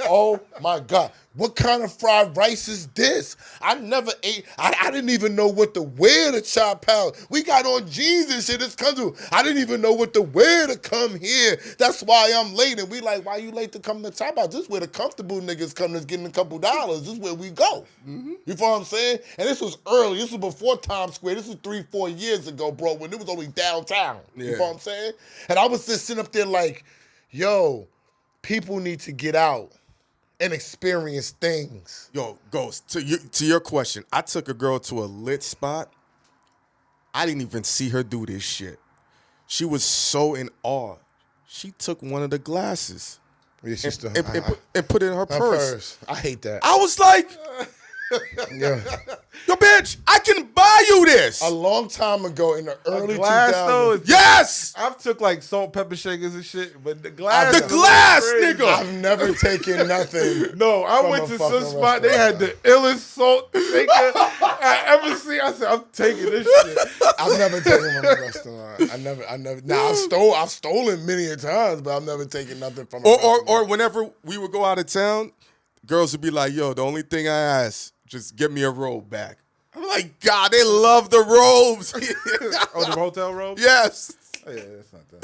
Oh my God. What kind of fried rice is this? I never ate. I didn't even know what to wear to Chop House. We got on jeans and shit. It's come through. I didn't even know what to wear to come here. That's why I'm late. And we like, why you late to come to Chop House? This is where the comfortable niggas come that's getting a couple dollars. This is where we go. You feel what I'm saying? And this was early. This was before Times Square. This was 3-4 years ago, bro, when it was only downtown. You feel what I'm saying? And I was just sitting up there like, yo, people need to get out and experience things. Yo, Ghost, to your question, I took a girl to a lit spot. I didn't even see her do this shit. She was so in awe. She took one of the glasses Yeah, and put it in her purse. I hate that. I was like, Yeah. Yo, bitch, I can buy you this. A long time ago in the early glass 2000s. though is Yes. I've took like salt, pepper shakers and shit, but the glass. The glass, nigga. I've never taken nothing. No, I from went a to fucking some spot. They had the illest salt shaker I ever seen. I said, I'm taking this shit. I've never taken from a restaurant. I never. Now I've stolen many a times, but I've never taken nothing from a restaurant. Or whenever we would go out of town, girls would be like, "Yo, the only thing I ask, just get me a robe back." I'm like, God, they love the robes. Oh, the hotel robe? Yes. Oh, yeah, that's not that.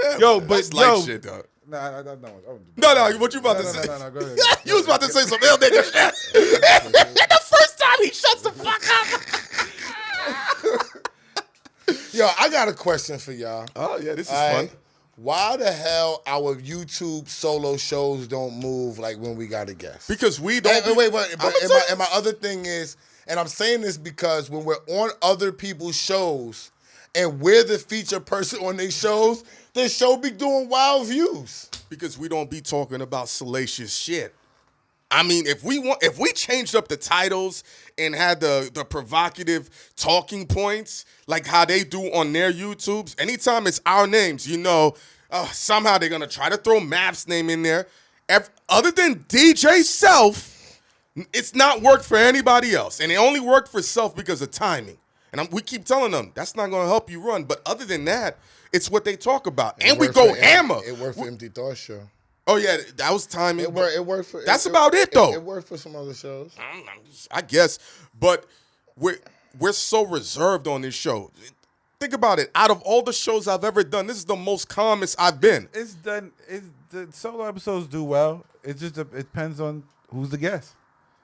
Yeah, Yo, man, but that's yo, light shit, dog. Nah, no. No, what you about to say? No, go ahead. You was about to say some ill nigga shit. The first time he shuts the fuck up. Yo, I got a question for y'all. Oh yeah, this is All fun. right? Why the hell our YouTube solo shows don't move like when we got a guest? Because we don't. Wait. And my other thing is, and I'm saying this because when we're on other people's shows and we're the feature person on their shows, the show be doing wild views. Because we don't be talking about salacious shit. I mean, if we changed up the titles and had the provocative talking points like how they do on their YouTubes, anytime it's our names, somehow they're gonna try to throw Map's name in there. Other than DJ Self, it's not worked for anybody else, and it only worked for Self because of timing. And we keep telling them that's not gonna help you run. But other than that, it's what they talk about, and we go hammer. It worked for Empty Thought Show. Oh yeah, that was timing. It worked for. That's about it though. It worked for some other shows. I guess, but we're so reserved on this show. Think about it. Out of all the shows I've ever done, this is the most calmest I've been. It's done. The solo episodes do well. It depends on who's the guest.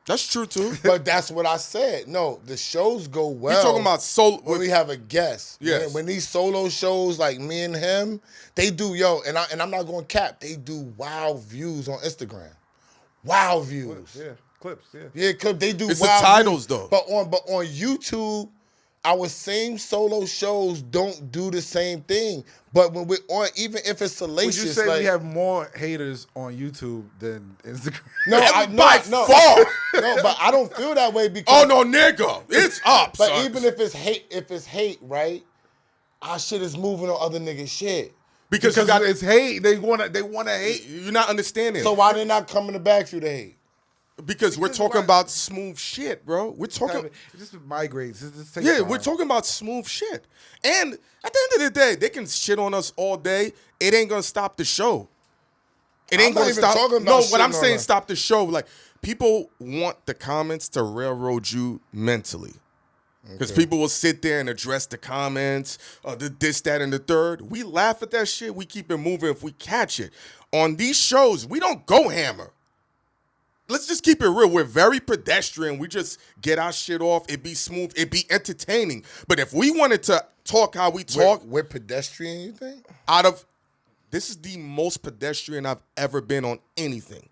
That's true too. But that's what I said. No, the shows go well. You talking about solo when we have a guest? Yes. When these solo shows like me and him, they do and I'm not going to cap. They do wild views on Instagram. Wild views. Clips. Yeah. Yeah, they do. It's wild the titles views. though. But on YouTube, our same solo shows don't do the same thing. But when we're on, even if it's salacious, Would you say we have more haters on YouTube than Instagram? No, by far. No, but I don't feel that way because. Oh no, nigga, it's up. But son. even if it's hate, right? Our shit is moving on other niggas' shit. Because it's hate. They wanna hate. You're not understanding. So why they not coming to BagFuel to hate? Because we're talking about smooth shit, bro. We're talking. It just migrates. It just takes time. We're talking about smooth shit. And at the end of the day, they can shit on us all day. It ain't gonna stop the show. It ain't gonna stop. No, what I'm saying, stop the show. Like, people want the comments to railroad you mentally. Because people will sit there and address the comments, this, that, and the third. We laugh at that shit. We keep it moving if we catch it. On these shows, we don't go hammer. Let's just keep it real. We're very pedestrian. We just get our shit off. It be smooth. It be entertaining. But if we wanted to talk how we talk. We're pedestrian, you think? This is the most pedestrian I've ever been on anything.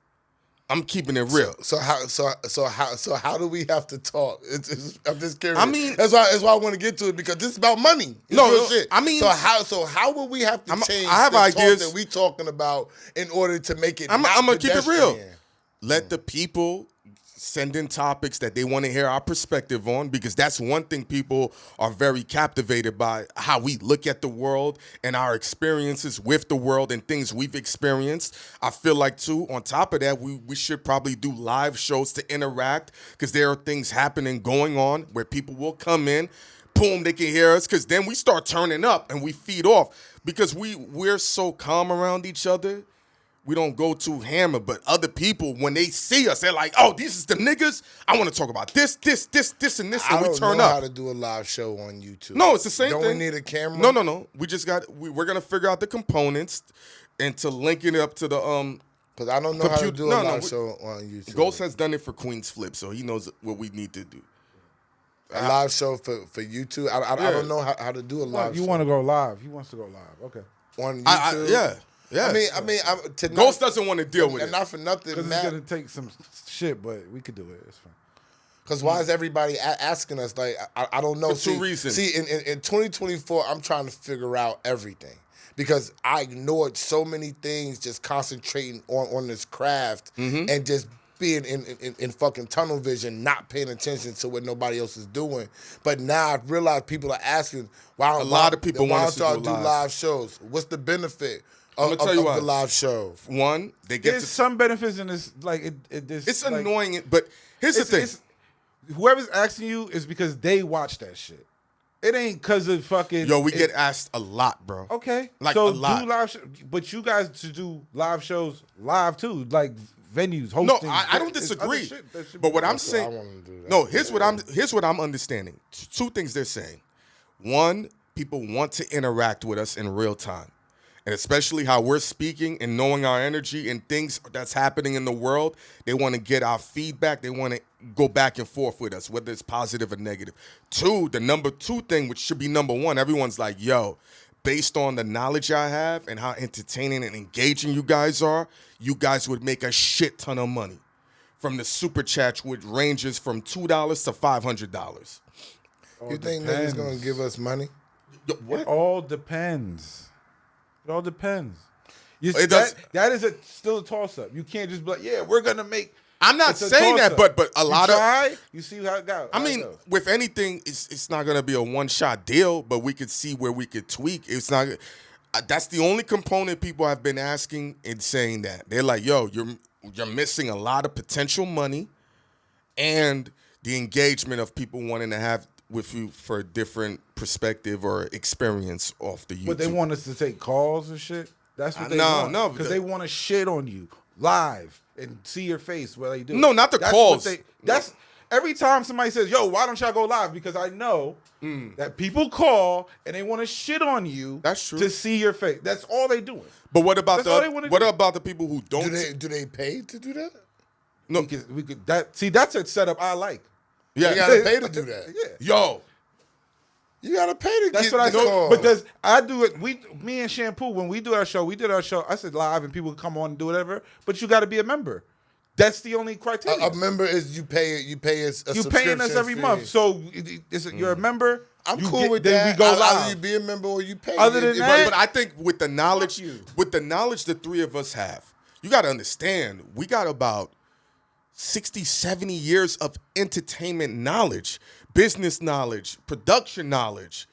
I'm keeping it real. So how do we have to talk? I'm just curious. I mean, that's why I want to get to it because this is about money. It's real shit. I mean, so how will we have to change? I have the ideas talk that we talking about in order to make it. I'm gonna keep it real. pedestrian? Let the people send in topics that they want to hear our perspective on, because that's one thing people are very captivated by, how we look at the world and our experiences with the world and things we've experienced. I feel like, too, on top of that, we should probably do live shows to interact, because there are things happening, going on, where people will come in, boom, they can hear us, because then we start turning up and we feed off, because we're so calm around each other. We don't go too hammer, but other people, when they see us, they're like, "Oh, these is the niggas. I want to talk about this, and this, and we turn up." I don't know how to do a live show on YouTube. No, it's the same thing. Don't we need a camera? No. We're gonna figure out the components and to link it up to the Because I don't know how to do a live show on YouTube. Ghost has done it for Queen's Flip, so he knows what we need to do. A live show for YouTube. I don't know how to do a live show. You want to go live? He wants to go live. Okay. On YouTube. Yeah. I mean, Ghost doesn't want to deal with it. And not for nothing, Because it's going to take some shit, but we could do it. It's fine. Because why is everybody asking us? Like, I don't know. For two reasons. See, in 2024, I'm trying to figure out everything. Because I ignored so many things just concentrating on this craft and just being in fucking tunnel vision, not paying attention to what nobody else is doing. But now I realize people are asking, why a lot of people want us to do live shows? What's the benefit of the live show? One, they get There's some benefits in this. Like it's annoying, but here's the thing. Whoever's asking you is because they watch that shit. It ain't because of fucking. Yo, we get asked a lot, bro. Okay, like so a lot. Do live but you guys should do live shows live too, like venues hosting. No, I don't disagree. But what I'm saying, here's what I'm understanding. Two things they're saying. One, people want to interact with us in real time. And especially how we're speaking and knowing our energy and things that's happening in the world, they want to get our feedback. They want to go back and forth with us, whether it's positive or negative. Two, the number two thing, which should be number one, everyone's like, yo, based on the knowledge I have and how entertaining and engaging you guys are, you guys would make a shit ton of money from the super chat, which ranges from $2 to $500. You think niggas gonna give us money? What? It all depends. It all depends. That is still a toss-up. You can't just be like, yeah, we're going to make... I'm not saying that, but a lot of... You see how it goes. I mean, with anything, it's not going to be a one-shot deal, but we could see where we could tweak. It's not... That's the only component people have been asking and saying that. They're like, yo, you're missing a lot of potential money and the engagement of people wanting to have with you for a different perspective or experience off the YouTube. But they want us to take calls and shit? That's what they want. No, because they want to shit on you live and see your face while they do. No, not the calls. That's every time somebody says, yo, why don't y'all go live? Because I know that people call and they want to shit on you. That's true. To see your face. That's all they doing. But what about about the people who don't? Do they pay to do that? No. We could that's a setup I like. Yeah, you gotta pay to do that. Yeah. Yo, you gotta pay to That's get what I call. Because I do it. Me and Shampoo, when we did our show. I said live, and people can come on and do whatever. But you got to be a member. That's the only criteria. A member is you pay us. You paying us every month, so you're a member. I'm cool with that. Then we go live. Either you be a member or you pay. Other than that, but I think with the knowledge, the three of us have, you got to understand, we got about 60, 70 years of entertainment knowledge, business knowledge, production knowledge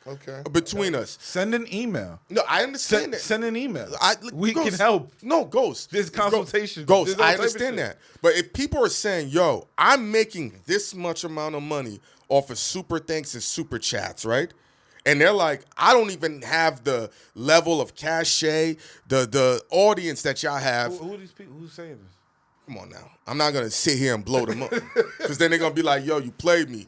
between us. Send an email. No, I understand that. Send an email. We Ghost, can help. No, Ghost. There's consultation. Ghost, I understand that. But if people are saying, yo, I'm making this much amount of money off of super thanks and super chats, right? And they're like, I don't even have the level of cachet, the audience that y'all have. Who are these people? Who's saying this? Come on now. I'm not going to sit here and blow them up. Because then they're going to be like, yo, you played me.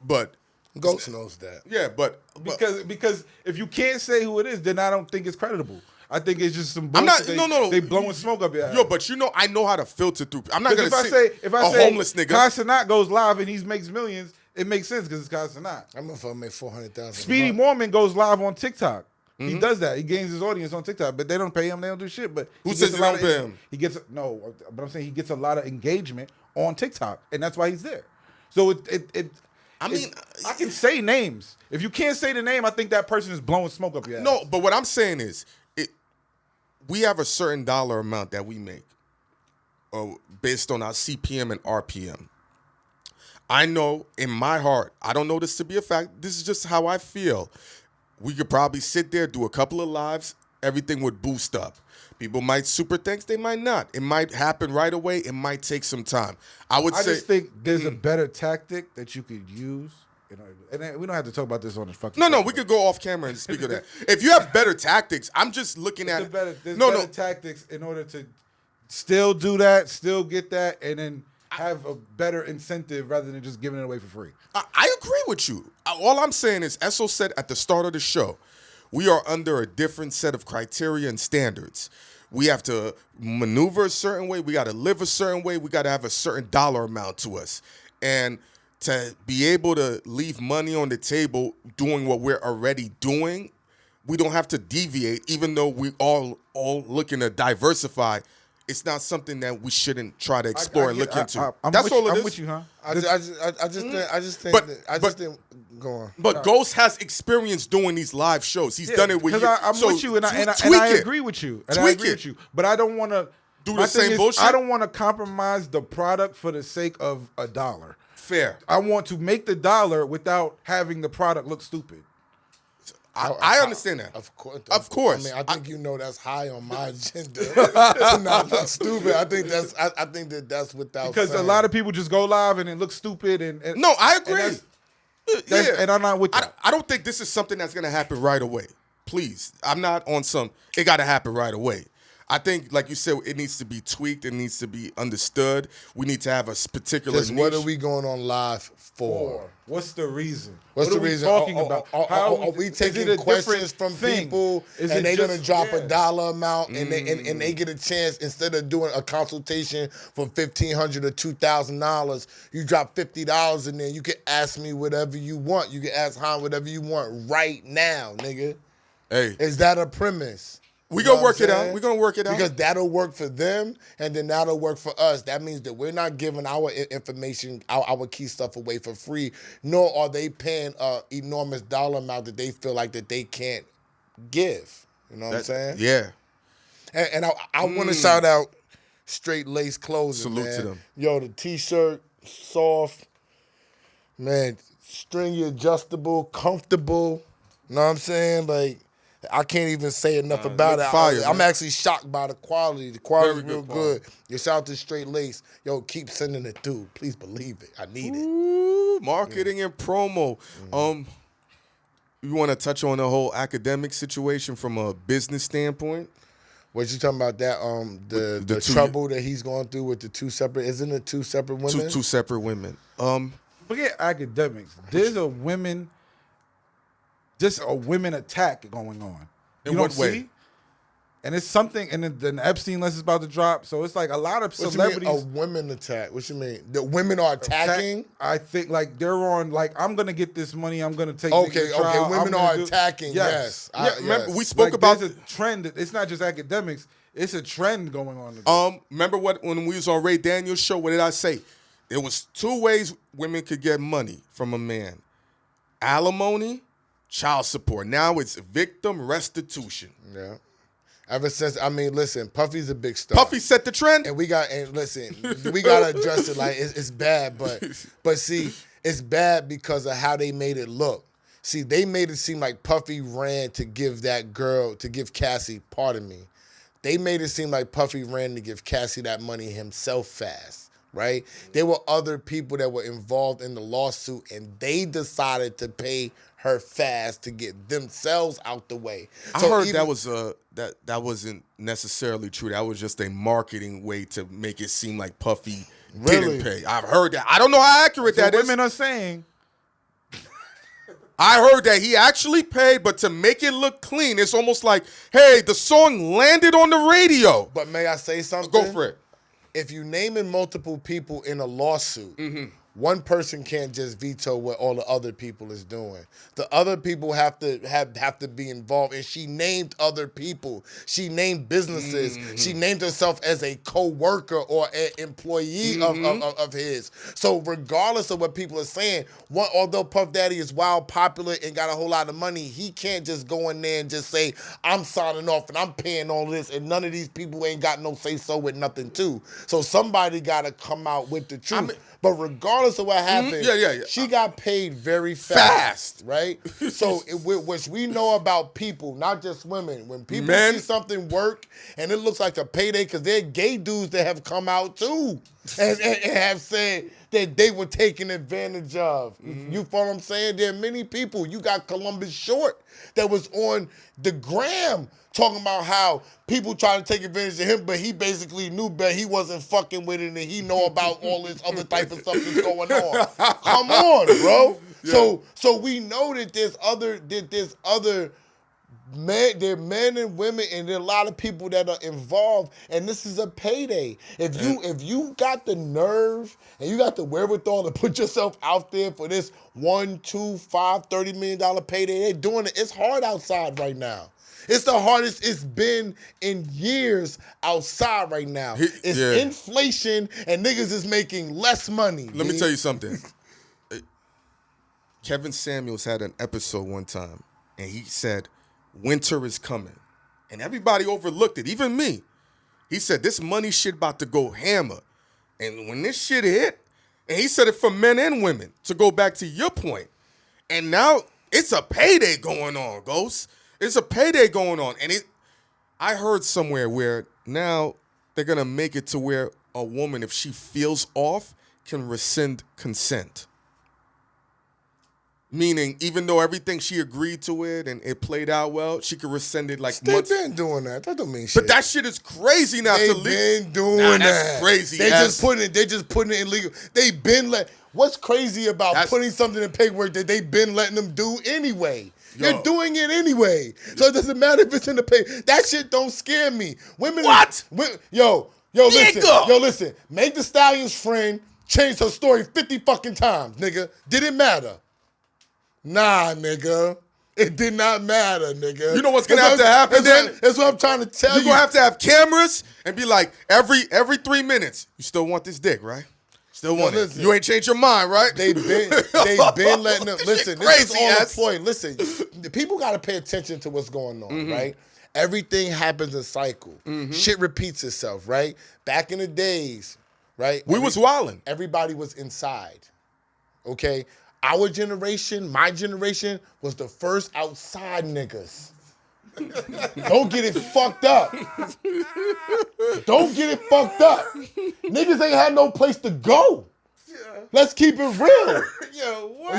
But Ghost knows that. Yeah, but because if you can't say who it is, then I don't think it's creditable. I think it's just some bullshit. No. They blowing smoke up your ass. Yo, but I know how to filter through. I'm not going to say if I say homeless nigga. Kai Cenat goes live and he makes millions, it makes sense because it's Kai Cenat. I'm going to make 400,000. Speedy Mormon goes live on TikTok. Mm-hmm. He does that. He gains his audience on TikTok, but they don't pay him. They don't do shit. But who says they don't pay him? But I'm saying he gets a lot of engagement on TikTok, and that's why he's there. So I can say names. If you can't say the name, I think that person is blowing smoke up your ass. No, but what I'm saying is, we have a certain dollar amount that we make, based on our CPM and RPM. I know in my heart, I don't know this to be a fact. This is just how I feel. We could probably sit there, do a couple of lives, everything would boost up. People might super thanks, they might not. It might happen right away. It might take some time. I just think there's a better tactic that you could use. And we don't have to talk about this on the fucking. No, we could go off camera and speak of that. If you have better tactics, I'm just looking at better tactics in order to still do that, still get that, and then have a better incentive rather than just giving it away for free. I agree with you. All I'm saying is, Esso said at the start of the show, we are under a different set of criteria and standards. We have to maneuver a certain way. We got to live a certain way. We got to have a certain dollar amount to us. And to be able to leave money on the table doing what we're already doing, we don't have to deviate, even though we all looking to diversify. It's not something that we shouldn't try to explore and look into. That's all it is. I'm with you, huh? I just think. Go on. But Ghost has experience doing these live shows. He's done it with you. I'm with you, and I agree with you. But I don't want to. do the same bullshit. I don't want to compromise the product for the sake of $1. Fair. I want to make the dollar without having the product look stupid. I understand that. Of course. Of course. I mean, I think that's high on my agenda. To not look stupid. I think that's without because saying. A lot of people just go live and it looks stupid. And no, I agree. And I'm not with that. I don't think this is something that's going to happen right away. Please. I'm not on some, it got to happen right away. I think, like you said, it needs to be tweaked. It needs to be understood. We need to have a particular niche. What are we going on live for? What's the reason? What's the reason? Talking about? Are we taking questions from people and they're going to drop a dollar amount and they get a chance instead of doing a consultation for $1,500 or $2,000, you drop $50 in there. You can ask me whatever you want. You can ask Han whatever you want right now, nigga. Hey. Is that a premise? We're going to work it out. We're going to work it out. Because that'll work for them, and then that'll work for us. That means that we're not giving our information, our key stuff away for free, nor are they paying an enormous dollar amount that they feel like that they can't give. You know what I'm saying? Yeah. And I want to shout out Straight Lace Clothing, Salute to them. Yo, the T-shirt, soft, man, stringy, adjustable, comfortable. You know what I'm saying? Like, I can't even say enough about it. Fire, I'm actually shocked by the quality. The quality's real good. You shout out to Straight Lace. Yo, keep sending it through. Please believe it. I need it. Ooh, marketing and promo. You want to touch on the whole academic situation from a business standpoint? What you talking about? That the trouble that he's going through with the two separate? Isn't it two separate women? Two separate women. Forget academics. There's a women. Just a women attack going on. In what way? And it's something, and then the Epstein list is about to drop. So it's like a lot of celebrities. What you mean, a women attack? What you mean? The women are attacking? I think like they're on like, I'm going to get this money. I'm going to take Okay, women are attacking, yes. Remember, we spoke about there's a trend. It's not just academics. It's a trend going on. Remember when we was on Ray Daniels' show, what did I say? There was two ways women could get money from a man. Alimony, child support. Now it's victim restitution. Yeah. Ever since, listen, Puffy's a big star. Puffy set the trend. And we got to address it. Like, it's bad, but see, it's bad because of how they made it look. See, they made it seem like Puffy ran to give Cassie, pardon me. They made it seem like Puffy ran to give Cassie that money himself fast, right? There were other people that were involved in the lawsuit, and they decided to pay her fast to get themselves out the way. So I heard that was that wasn't necessarily true. That was just a marketing way to make it seem like Puffy didn't pay. I've heard that. I don't know how accurate that is. Women are saying. I heard that he actually paid, but to make it look clean, it's almost like, hey, the song landed on the radio. But may I say something? Go for it. If you naming multiple people in a lawsuit, one person can't just veto what all the other people is doing. The other people have to be involved. And she named other people. She named businesses. She named herself as a co-worker or an employee of his. So regardless of what people are saying, although Puff Daddy is wild popular and got a whole lot of money, he can't just go in there and just say, I'm signing off and I'm paying all this, and none of these people ain't got no say-so with nothing too. So somebody got to come out with the truth. But regardless of what happened, she got paid very fast, right? So which we know about people, not just women. When people see something work and it looks like a payday, because there are gay dudes that have come out too and have said that they were taken advantage of. You follow what I'm saying? There are many people. You got Columbus Short that was on the gram talking about how people trying to take advantage of him, but he basically knew better. He wasn't fucking with it, and he know about all this other type of stuff that's going on. Come on, bro. Yeah. So we know that there's other men, there are men and women, and there are a lot of people that are involved, and this is a payday. If you got the nerve and you got the wherewithal to put yourself out there for this $1, $2, $5, $30 million payday, they're doing it. It's hard outside right now. It's the hardest it's been in years outside right now. It's inflation, and niggas is making less money. Let me tell you something. Kevin Samuels had an episode one time, and he said, winter is coming. And everybody overlooked it, even me. He said, this money shit about to go hammer. And when this shit hit, and he said it for men and women, to go back to your point. And now it's a payday going on, Ghost. It's a payday going on. And I heard somewhere where now they're going to make it to where a woman, if she feels off, can rescind consent. Meaning, even though everything she agreed to it and it played out well, she could rescind it like They've been doing that. That don't mean shit. But that shit is crazy now. They've been doing that. That's crazy. They just putting it in legal. They've been what's crazy about putting something in paperwork that they've been letting them do anyway? You're doing it anyway. So it doesn't matter if it's in the paper. That shit don't scare me. Women. What? Listen. Meg Thee Stallion's friend changed her story 50 fucking times, nigga. Did it matter? Nah, nigga. It did not matter, nigga. You know what's gonna have to happen then? That's what I'm trying to tell you. You're gonna have cameras and be like, every 3 minutes, you still want this dick, right? Still want it. You ain't changed your mind, right? They've been letting them. Listen, this is all the point. Listen, the people gotta pay attention to what's going on, right? Everything happens in cycle. Shit repeats itself, right? Back in the days, right? We was wilding. Everybody was inside. Okay? Our generation, my generation, was the first outside niggas. Don't get it fucked up. Don't get it fucked up. Niggas ain't had no place to go. Let's keep it real.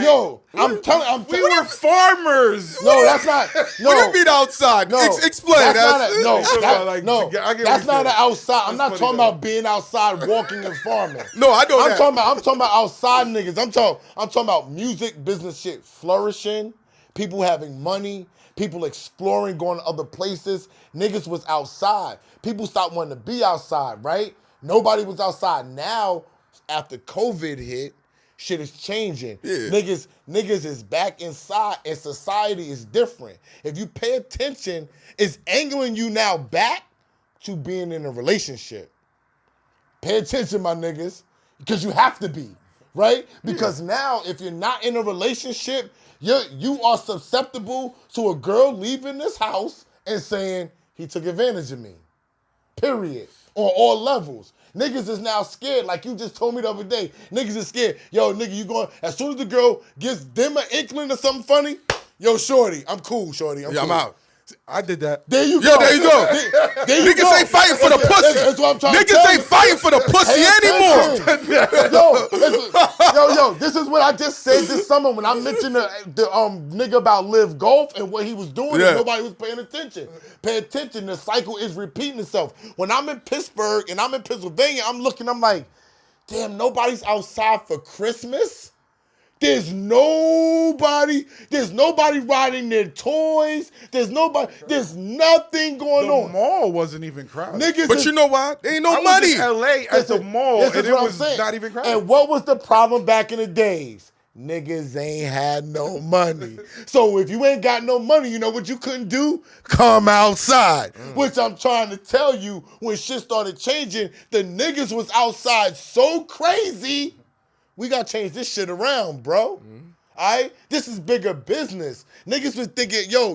Yo, I'm telling we were farmers. No, that's not. No, what do you mean outside? No, explain. That's not an outside. I'm not talking about being outside, walking and farming. No, I know I'm talking about outside niggas. I'm talking about music business shit flourishing, people having money, people exploring, going to other places. Niggas was outside. People stopped wanting to be outside, right? Nobody was outside. Now, after COVID hit, shit is changing. Yeah. Niggas is back inside, and society is different. If you pay attention, it's angling you now back to being in a relationship. Pay attention, my niggas, because you have to be, right? Because now, if you're not in a relationship, you are susceptible to a girl leaving this house and saying, he took advantage of me, period, on all levels. Niggas is now scared, like you just told me the other day. Niggas is scared. Yo, nigga, you going, as soon as the girl gives them an inkling of something funny, yo, shorty, I'm cool, shorty. I'm cool. I'm out. I did that. There you go. There you go. Niggas ain't fighting for the pussy. That's what I'm trying to tell Niggas ain't fighting for the pussy anymore. Yo, this is what I just said this summer when I mentioned the nigga about Live Golf and what he was doing and nobody was paying attention. Pay attention. The cycle is repeating itself. When I'm in Pittsburgh and I'm in Pennsylvania, I'm like, damn, nobody's outside for Christmas. There's nobody riding their toys. There's nothing going on. The mall wasn't even crowded. Niggas you know why? There ain't no I money. was in LA at the mall, and it was not even crowded. And what was the problem back in the days? Niggas ain't had no money. So if you ain't got no money, you know what you couldn't do? Come outside. Which I'm trying to tell you, when shit started changing, the niggas was outside so crazy. We got to change this shit around, bro. All right? This is bigger business. Niggas was thinking, yo,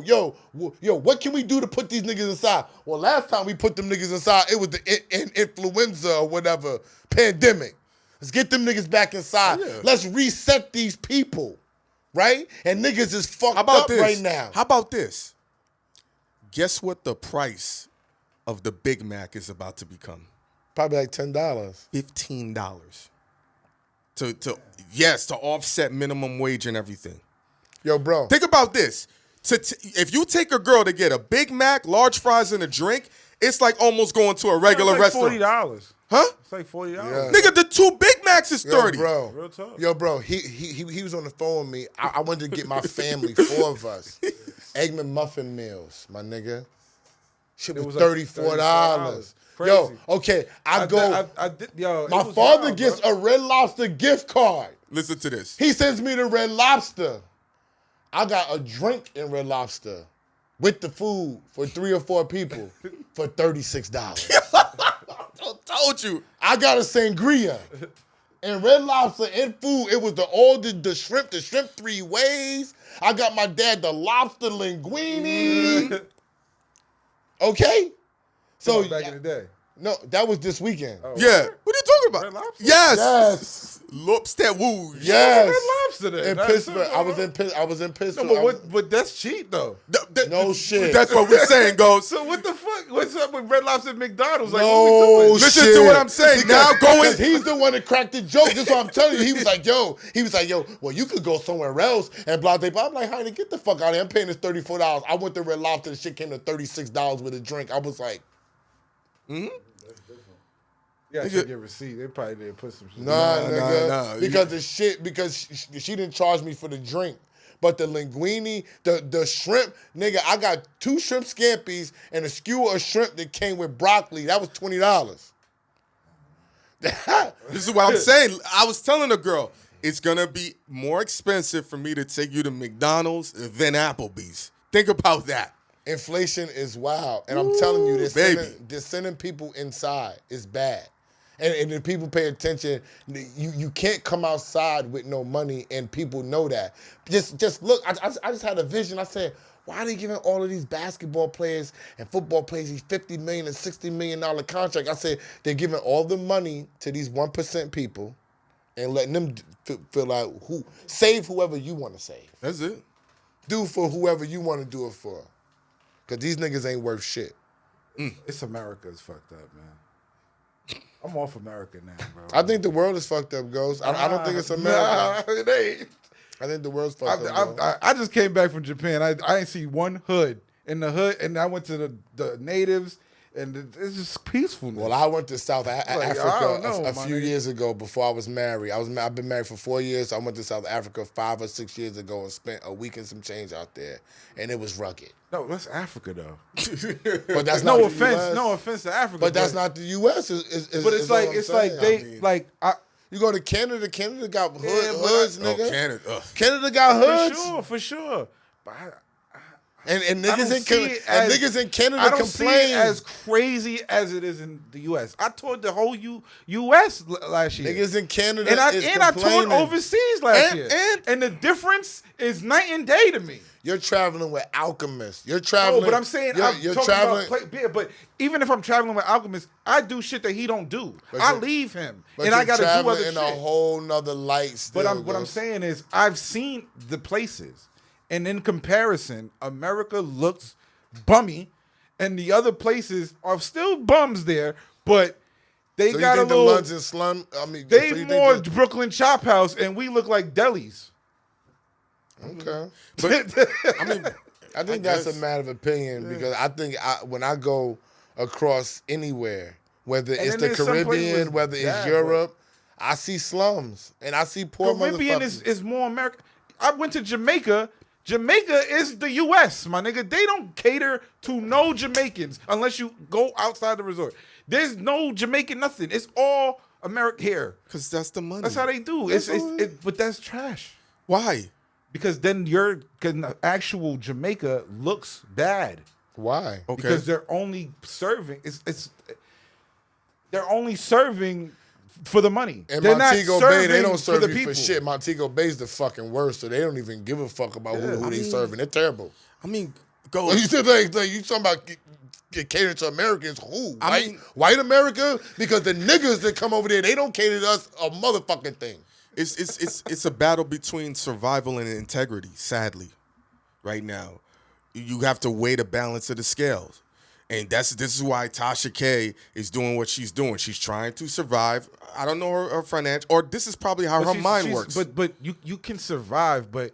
what can we do to put these niggas inside? Well, last time we put them niggas inside, it was the influenza or whatever, pandemic. Let's get them niggas back inside. Yeah. Let's reset these people, right? And niggas is fucked up right now. How about this? Guess what the price of the Big Mac is about to become? Probably like $10. $15. To offset minimum wage and everything. Yo, bro. Think about this. If you take a girl to get a Big Mac, large fries, and a drink, it's like almost going to a regular restaurant. $40. Huh? It's like $40. Yeah. Nigga, the 2 Big Macs is $30. Bro. Real talk. Yo, bro, he was on the phone with me. I wanted to get my family, 4 of us, Eggman muffin meals, my nigga. Shit was $34. Crazy. Yo, okay, I did, my father wild, gets a Red Lobster gift card. Listen to this. He sends me to Red Lobster. I got a drink in Red Lobster with the food for 3 or 4 people for $36. I told you. I got a sangria. And Red Lobster and food, it was the shrimp 3 ways. I got my dad the lobster linguine. Okay? So back in the day. No, that was this weekend. Oh, yeah. What are you talking about? Red Lobster? Yes. Lobster Wooge. Yes. Red Lobster then. In Pittsburgh. I was in Pittsburgh. No, but that's cheap though. No shit. That's what we're saying, Ghost. So what the fuck? What's up with Red Lobster and McDonald's? Like, No what we doing? Listen to what I'm saying. Now going. Because he's the one that cracked the joke. That's what I'm telling you. He was like, yo, well, you could go somewhere else and blah, blah, blah. I'm like, honey, get the fuck out of here. I'm paying this $34. I went to Red Lobster. The shit came to $36 with a drink. I was like, Yeah, check your receipt. They probably didn't put some shit. Nah. Because she didn't charge me for the drink. But the linguine, the shrimp, nigga, I got 2 shrimp scampies and a skewer of shrimp that came with broccoli. That was $20. This is what I'm saying. I was telling the girl, it's going to be more expensive for me to take you to McDonald's than Applebee's. Think about that. Inflation is wild. And I'm telling you, they're sending people inside. It's bad. And if people pay attention, you can't come outside with no money, and people know that. Just look, I just had a vision. I said, why are they giving all of these basketball players and football players these $50 million and $60 million contracts? I said, they're giving all the money to these 1% people and letting them feel like save whoever you want to save. That's it. Do for whoever you want to do it for. Because these niggas ain't worth shit. It's America's fucked up, man. I'm off America now, bro. I think the world is fucked up, Ghost. I don't think it's America. Nah, it ain't. I think the world's fucked up. I just came back from Japan. I ain't see one hood. In the hood, and I went to the natives, and it's just peaceful. Well, I went to South Africa a few years ago before I was married. I've been married for 4 years. So I went to South Africa 5 or 6 years ago and spent a week and some change out there, and it was rugged. No, that's Africa though. But that's not no the offense. US. No offense to Africa. But that's not the U.S. But You go to Canada. Canada got hoods, nigga. Canada. Canada got hoods. For sure. But and niggas in Canada I don't complain. see it as crazy as it is in the U.S. I toured the whole U.S. last year. Niggas in Canada and I toured overseas last year. And the difference is night and day to me. You're traveling with alchemists. You're traveling. Oh, but I'm saying you're traveling. But even if I'm traveling with alchemists, I do shit that he don't do. I leave him, and I got to do other shit. In a whole nother light. Still, but what I'm saying is, I've seen the places, and in comparison, America looks bummy, and the other places are still bums there, but they got a little. The London slum. I mean, they more Brooklyn Chop House, and we look like delis. Okay, but I think that's a matter of opinion because I think when I go across anywhere, whether it's the Caribbean, whether it's Europe, I see slums and I see poor motherfuckers. Caribbean is more American. I went to Jamaica. Jamaica is the U.S., my nigga. They don't cater to no Jamaicans unless you go outside the resort. There's no Jamaican nothing. It's all American here. Because that's the money. That's how they do. But that's trash. Why? Because then actual Jamaica looks bad. Why? Okay. Because they're only serving. They're only serving for the money. And they're Montego not Bay, they don't for serve you for shit. Montego Bay's the fucking worst, so they don't even give a fuck about who they serving. They're terrible. I mean, go. You talking about get catered to Americans? Who? White America? Because the niggas that come over there, they don't cater to us a motherfucking thing. It's a battle between survival and integrity, sadly, right now. You have to weigh the balance of the scales. And this is why Tasha K is doing what she's doing. She's trying to survive. I don't know her financial, or this is probably how her mind works. But you can survive, but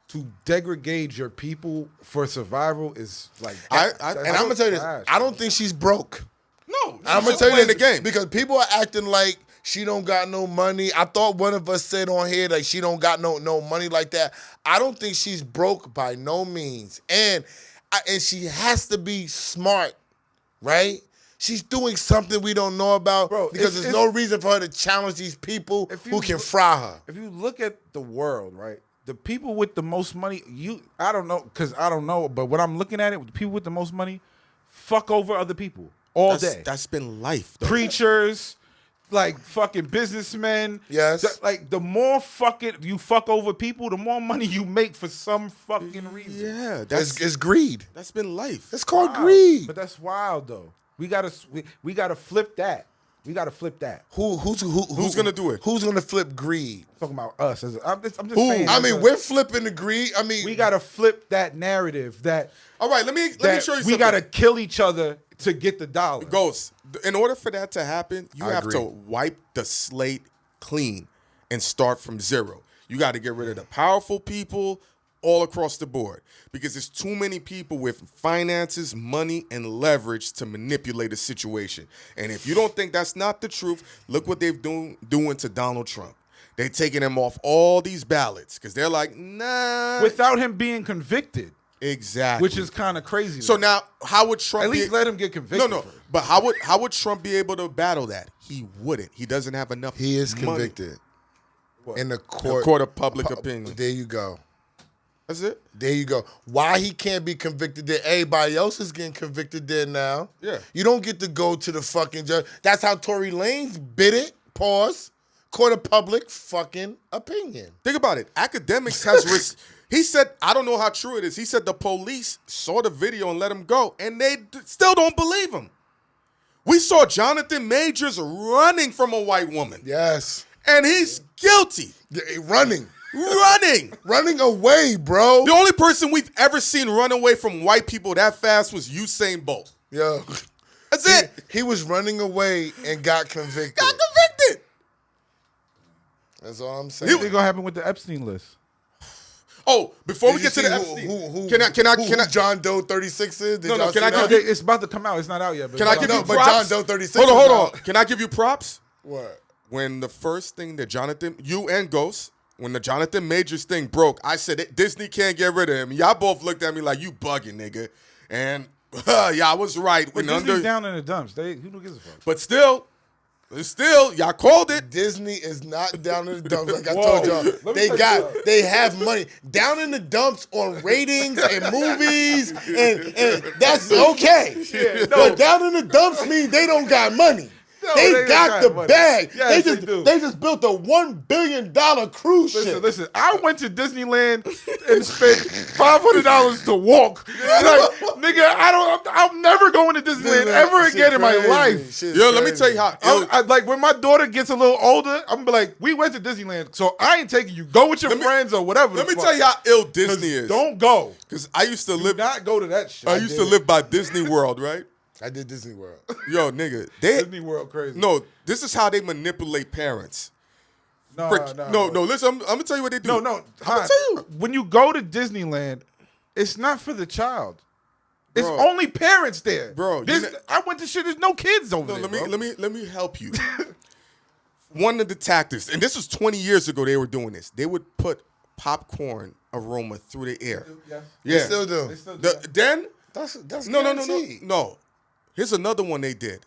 to degrade your people for survival is like. I'm gonna tell you this. I don't think she's broke. No, I'm gonna tell you the game because people are acting like she don't got no money. I thought one of us said on here like she don't got no money like that. I don't think she's broke by no means, and she has to be smart, right? She's doing something we don't know about because there's no reason for her to challenge these people who can fry her. If you look at the world, right, the people with the most money, I don't know, but when I'm looking at it, the people with the most money fuck over other people all day. That's been life, though. Preachers, like fucking businessmen. Yes. Like the more you fuck over people, the more money you make for some fucking reason. Yeah. It's greed. That's been life. It's called greed. But that's wild though. We gotta flip that. We gotta flip that. Who's gonna do it? Who's gonna flip greed? Talking about us. I'm just saying. I mean, we're flipping the greed. I mean, we gotta flip that narrative. That all right. Let me show you something. We gotta kill each other to get the dollar. Ghost. In order for that to happen, you have agree. to wipe the slate clean and start from zero. You got to get rid of the powerful people all across the board because there's too many people with finances, money, and leverage to manipulate a situation. And if you don't think that's not the truth, look what they've doing to Donald Trump. They're taking him off all these ballots because they're like, nah. Without him being convicted. Exactly. Which is kind of crazy. So now, how would Trump at least let him get convicted? No. But how would Trump be able to battle that? He wouldn't. He doesn't have enough he is money. convicted in the court of public opinion. There you go. That's it. There you go. Why he can't be convicted there? Everybody else is getting convicted there now. Yeah. You don't get to go to the fucking judge. That's how Tory Lanez bid it. Pause. Court of public fucking opinion. Think about it. Academics has he said, I don't know how true it is. He said the police saw the video and let him go, and they still don't believe him. We saw Jonathan Majors running from a white woman. Yes. And he's guilty. Yeah, running. Running away, bro. The only person we've ever seen run away from white people that fast was Usain Bolt. Yo. That's it. He was running away and got convicted. That's all I'm saying. What's gonna happen with the Epstein list? Oh, before Did we get to the Epstein, who John Doe 36 is? Can I give you? It's about to come out. It's not out yet. But Can I give you but props? John Doe 36. Hold on. Can I give you props? What? When the first thing that you and Ghost, when the Jonathan Majors thing broke, I said Disney can't get rid of him. Y'all both looked at me like you bugging, nigga. And yeah, I was right. But Disney's down in the dumps. Who gives a fuck? But still, y'all called it. Disney is not down in the dumps like I told y'all. They have money down in the dumps on ratings and movies, and that's okay. Yeah, but down in the dumps means they don't got money. No, they got the money. Bag. Yes, they just built a $1 billion cruise ship. Listen. I went to Disneyland and spent $500 to walk. Like, nigga, I'm never going to Disneyland ever again in my life. Yo, let me tell you how. I like when my daughter gets a little older, I'm gonna be like, we went to Disneyland, so I ain't taking you. Go with your friends or whatever. Let me tell you how ill Disney is. Don't go. Because I used to live. Not go to that shit. I used to live by Disney World, right? I did Disney World. Yo, nigga. Disney World crazy. No, this is how they manipulate parents. No. Listen, I'm going to tell you what they do. No. I'm going to tell you. When you go to Disneyland, it's not for the child. It's Bro. only parents there. Bro. I went to shit, there's no kids over there. Let me help you. One of the tactics, and this was 20 years ago they were doing this. They would put popcorn aroma through the air. Yeah. They still do. Then? That's No. Here's another one they did.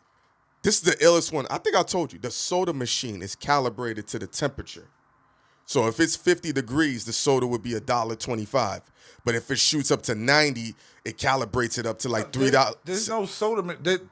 This is the illest one. I think I told you. The soda machine is calibrated to the temperature. So if it's 50 degrees, the soda would be $1.25. But if it shoots up to 90, it calibrates it up to like $3. There's no soda. That's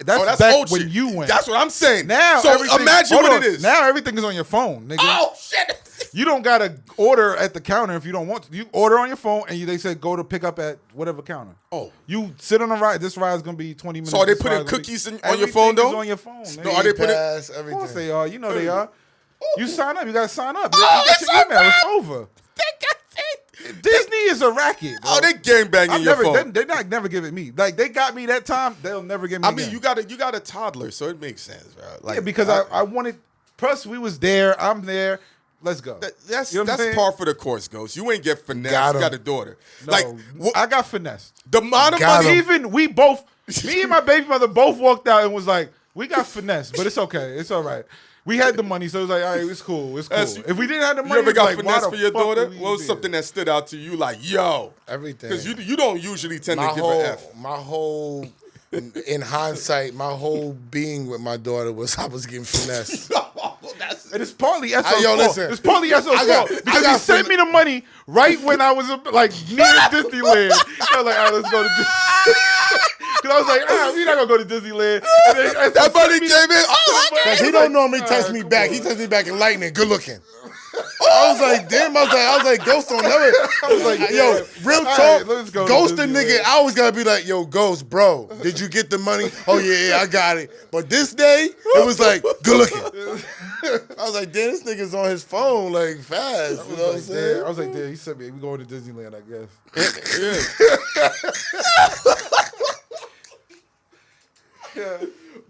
that's back old when shit. you went. That's what I'm saying. Now, so imagine what it is. Now everything is on your phone, nigga. Oh, shit. You don't got to order at the counter if you don't want to. You order on your phone, and they say go to pick up at whatever counter. Oh. You sit on the ride. This ride is going to be 20 minutes. So are they putting cookies on your phone, though? On your phone, nigga. No, are they putting... everything? Of course they are. You know they are. You sign up. You got to sign up. Oh, you get your email. It's over. Disney is a racket, bro. Oh, they gangbanging your phone. They're not never giving me. Like, they got me that time. They'll never give me again. You got a toddler, so it makes sense, bro. Like, yeah, because I wanted... Plus, we was there. I'm there. Let's go. That's you know that's par for the course, Ghost. You ain't get finessed. You got a daughter. No, I got finessed. The amount of money. Even we both, me and my baby mother both walked out and was like, we got finessed, but it's okay. It's all right. We had the money, so it was like, all right, it's cool. It's cool. If we didn't have the money, you ever got like, finessed for your daughter? What was something that stood out to you? Like, yo, everything. Because you don't usually tend to give an F. My whole, in hindsight, my whole being with my daughter was I was getting finessed. And it's partly SO's fault. Listen, it's partly SO's fault because he sent me the money right when I was like near Disneyland. I was like, all right, let's go to Disneyland. Because I was like, we're not going to go to Disneyland. That money came in. Because he don't normally text me back. He texts me back in lightning. Good looking. I was like, damn. I was like, Ghost don't know it. I was like, yo, real talk. Let's go Ghost to the Disneyland. nigga. I always gotta be like, yo, Ghost, bro. Did you get the money? Oh yeah, I got it. But this day, it was like, good looking. I was like, damn, this nigga's on his phone like fast. You know what I'm saying? I was like, damn, he said me, we going to Disneyland, I guess. Yeah.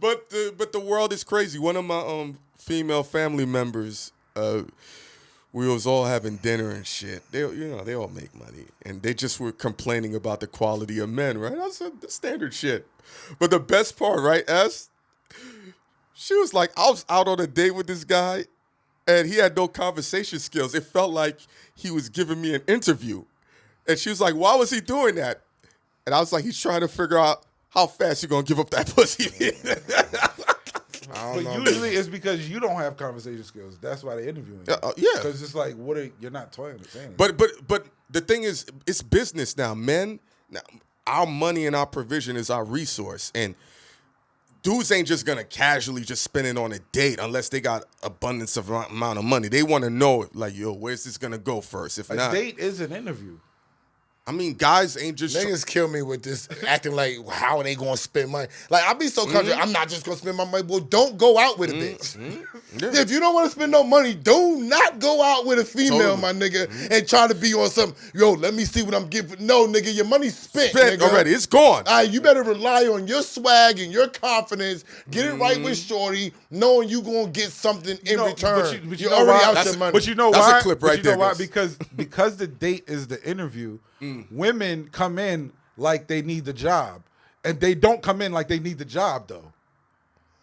But the world is crazy. One of my female family members, we was all having dinner and shit. They all make money, and they just were complaining about the quality of men, right? I said the standard shit. But the best part, right, she was like, I was out on a date with this guy, and he had no conversation skills. It felt like he was giving me an interview, and she was like, why was he doing that? And I was like, he's trying to figure out how fast you gonna give up that pussy. But usually it's because you don't have conversation skills. That's why they're interviewing you. Yeah. Because it's like, you're not toying to saying. But the thing is, it's business now. Men, now, our money and our provision is our resource. And dudes ain't just gonna casually just spend it on a date unless they got abundance of amount of money. They want to know, like, yo, where's this gonna go first? If not, a date is an interview. I mean, guys ain't just Niggas kill me with this acting like, how are they gonna spend money? Like, I be so confident, I'm not just gonna spend my money. Well, don't go out with a bitch. Yeah. If you don't want to spend no money, do not go out with a female, my nigga, and try to be on something. Yo, let me see what I'm giving. No, nigga, your money's spent nigga. Already. It's gone. All right, you better rely on your swag and your confidence. Get it right with shorty, knowing you gonna get something in return. But you're already out your money. But you know That's why? a clip right there, Why? guys. Because the date is the interview. Women come in like they need the job, and they don't come in like they need the job though.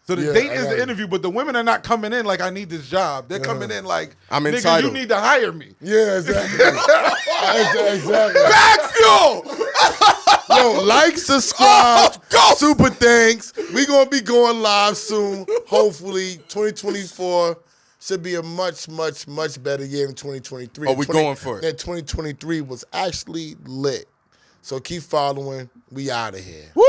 So the date is the interview, but the women are not coming in like I need this job. They're coming in like, I'm nigga, entitled. you need to hire me. Yeah, exactly. Exactly. BagFuel! Yo, like, subscribe, super thanks. We gonna be going live soon. Hopefully, 2024 should be a much, much, much better year than 2023. Oh, we going for it. And 2023 was actually lit. So keep following. We out of here. Woo!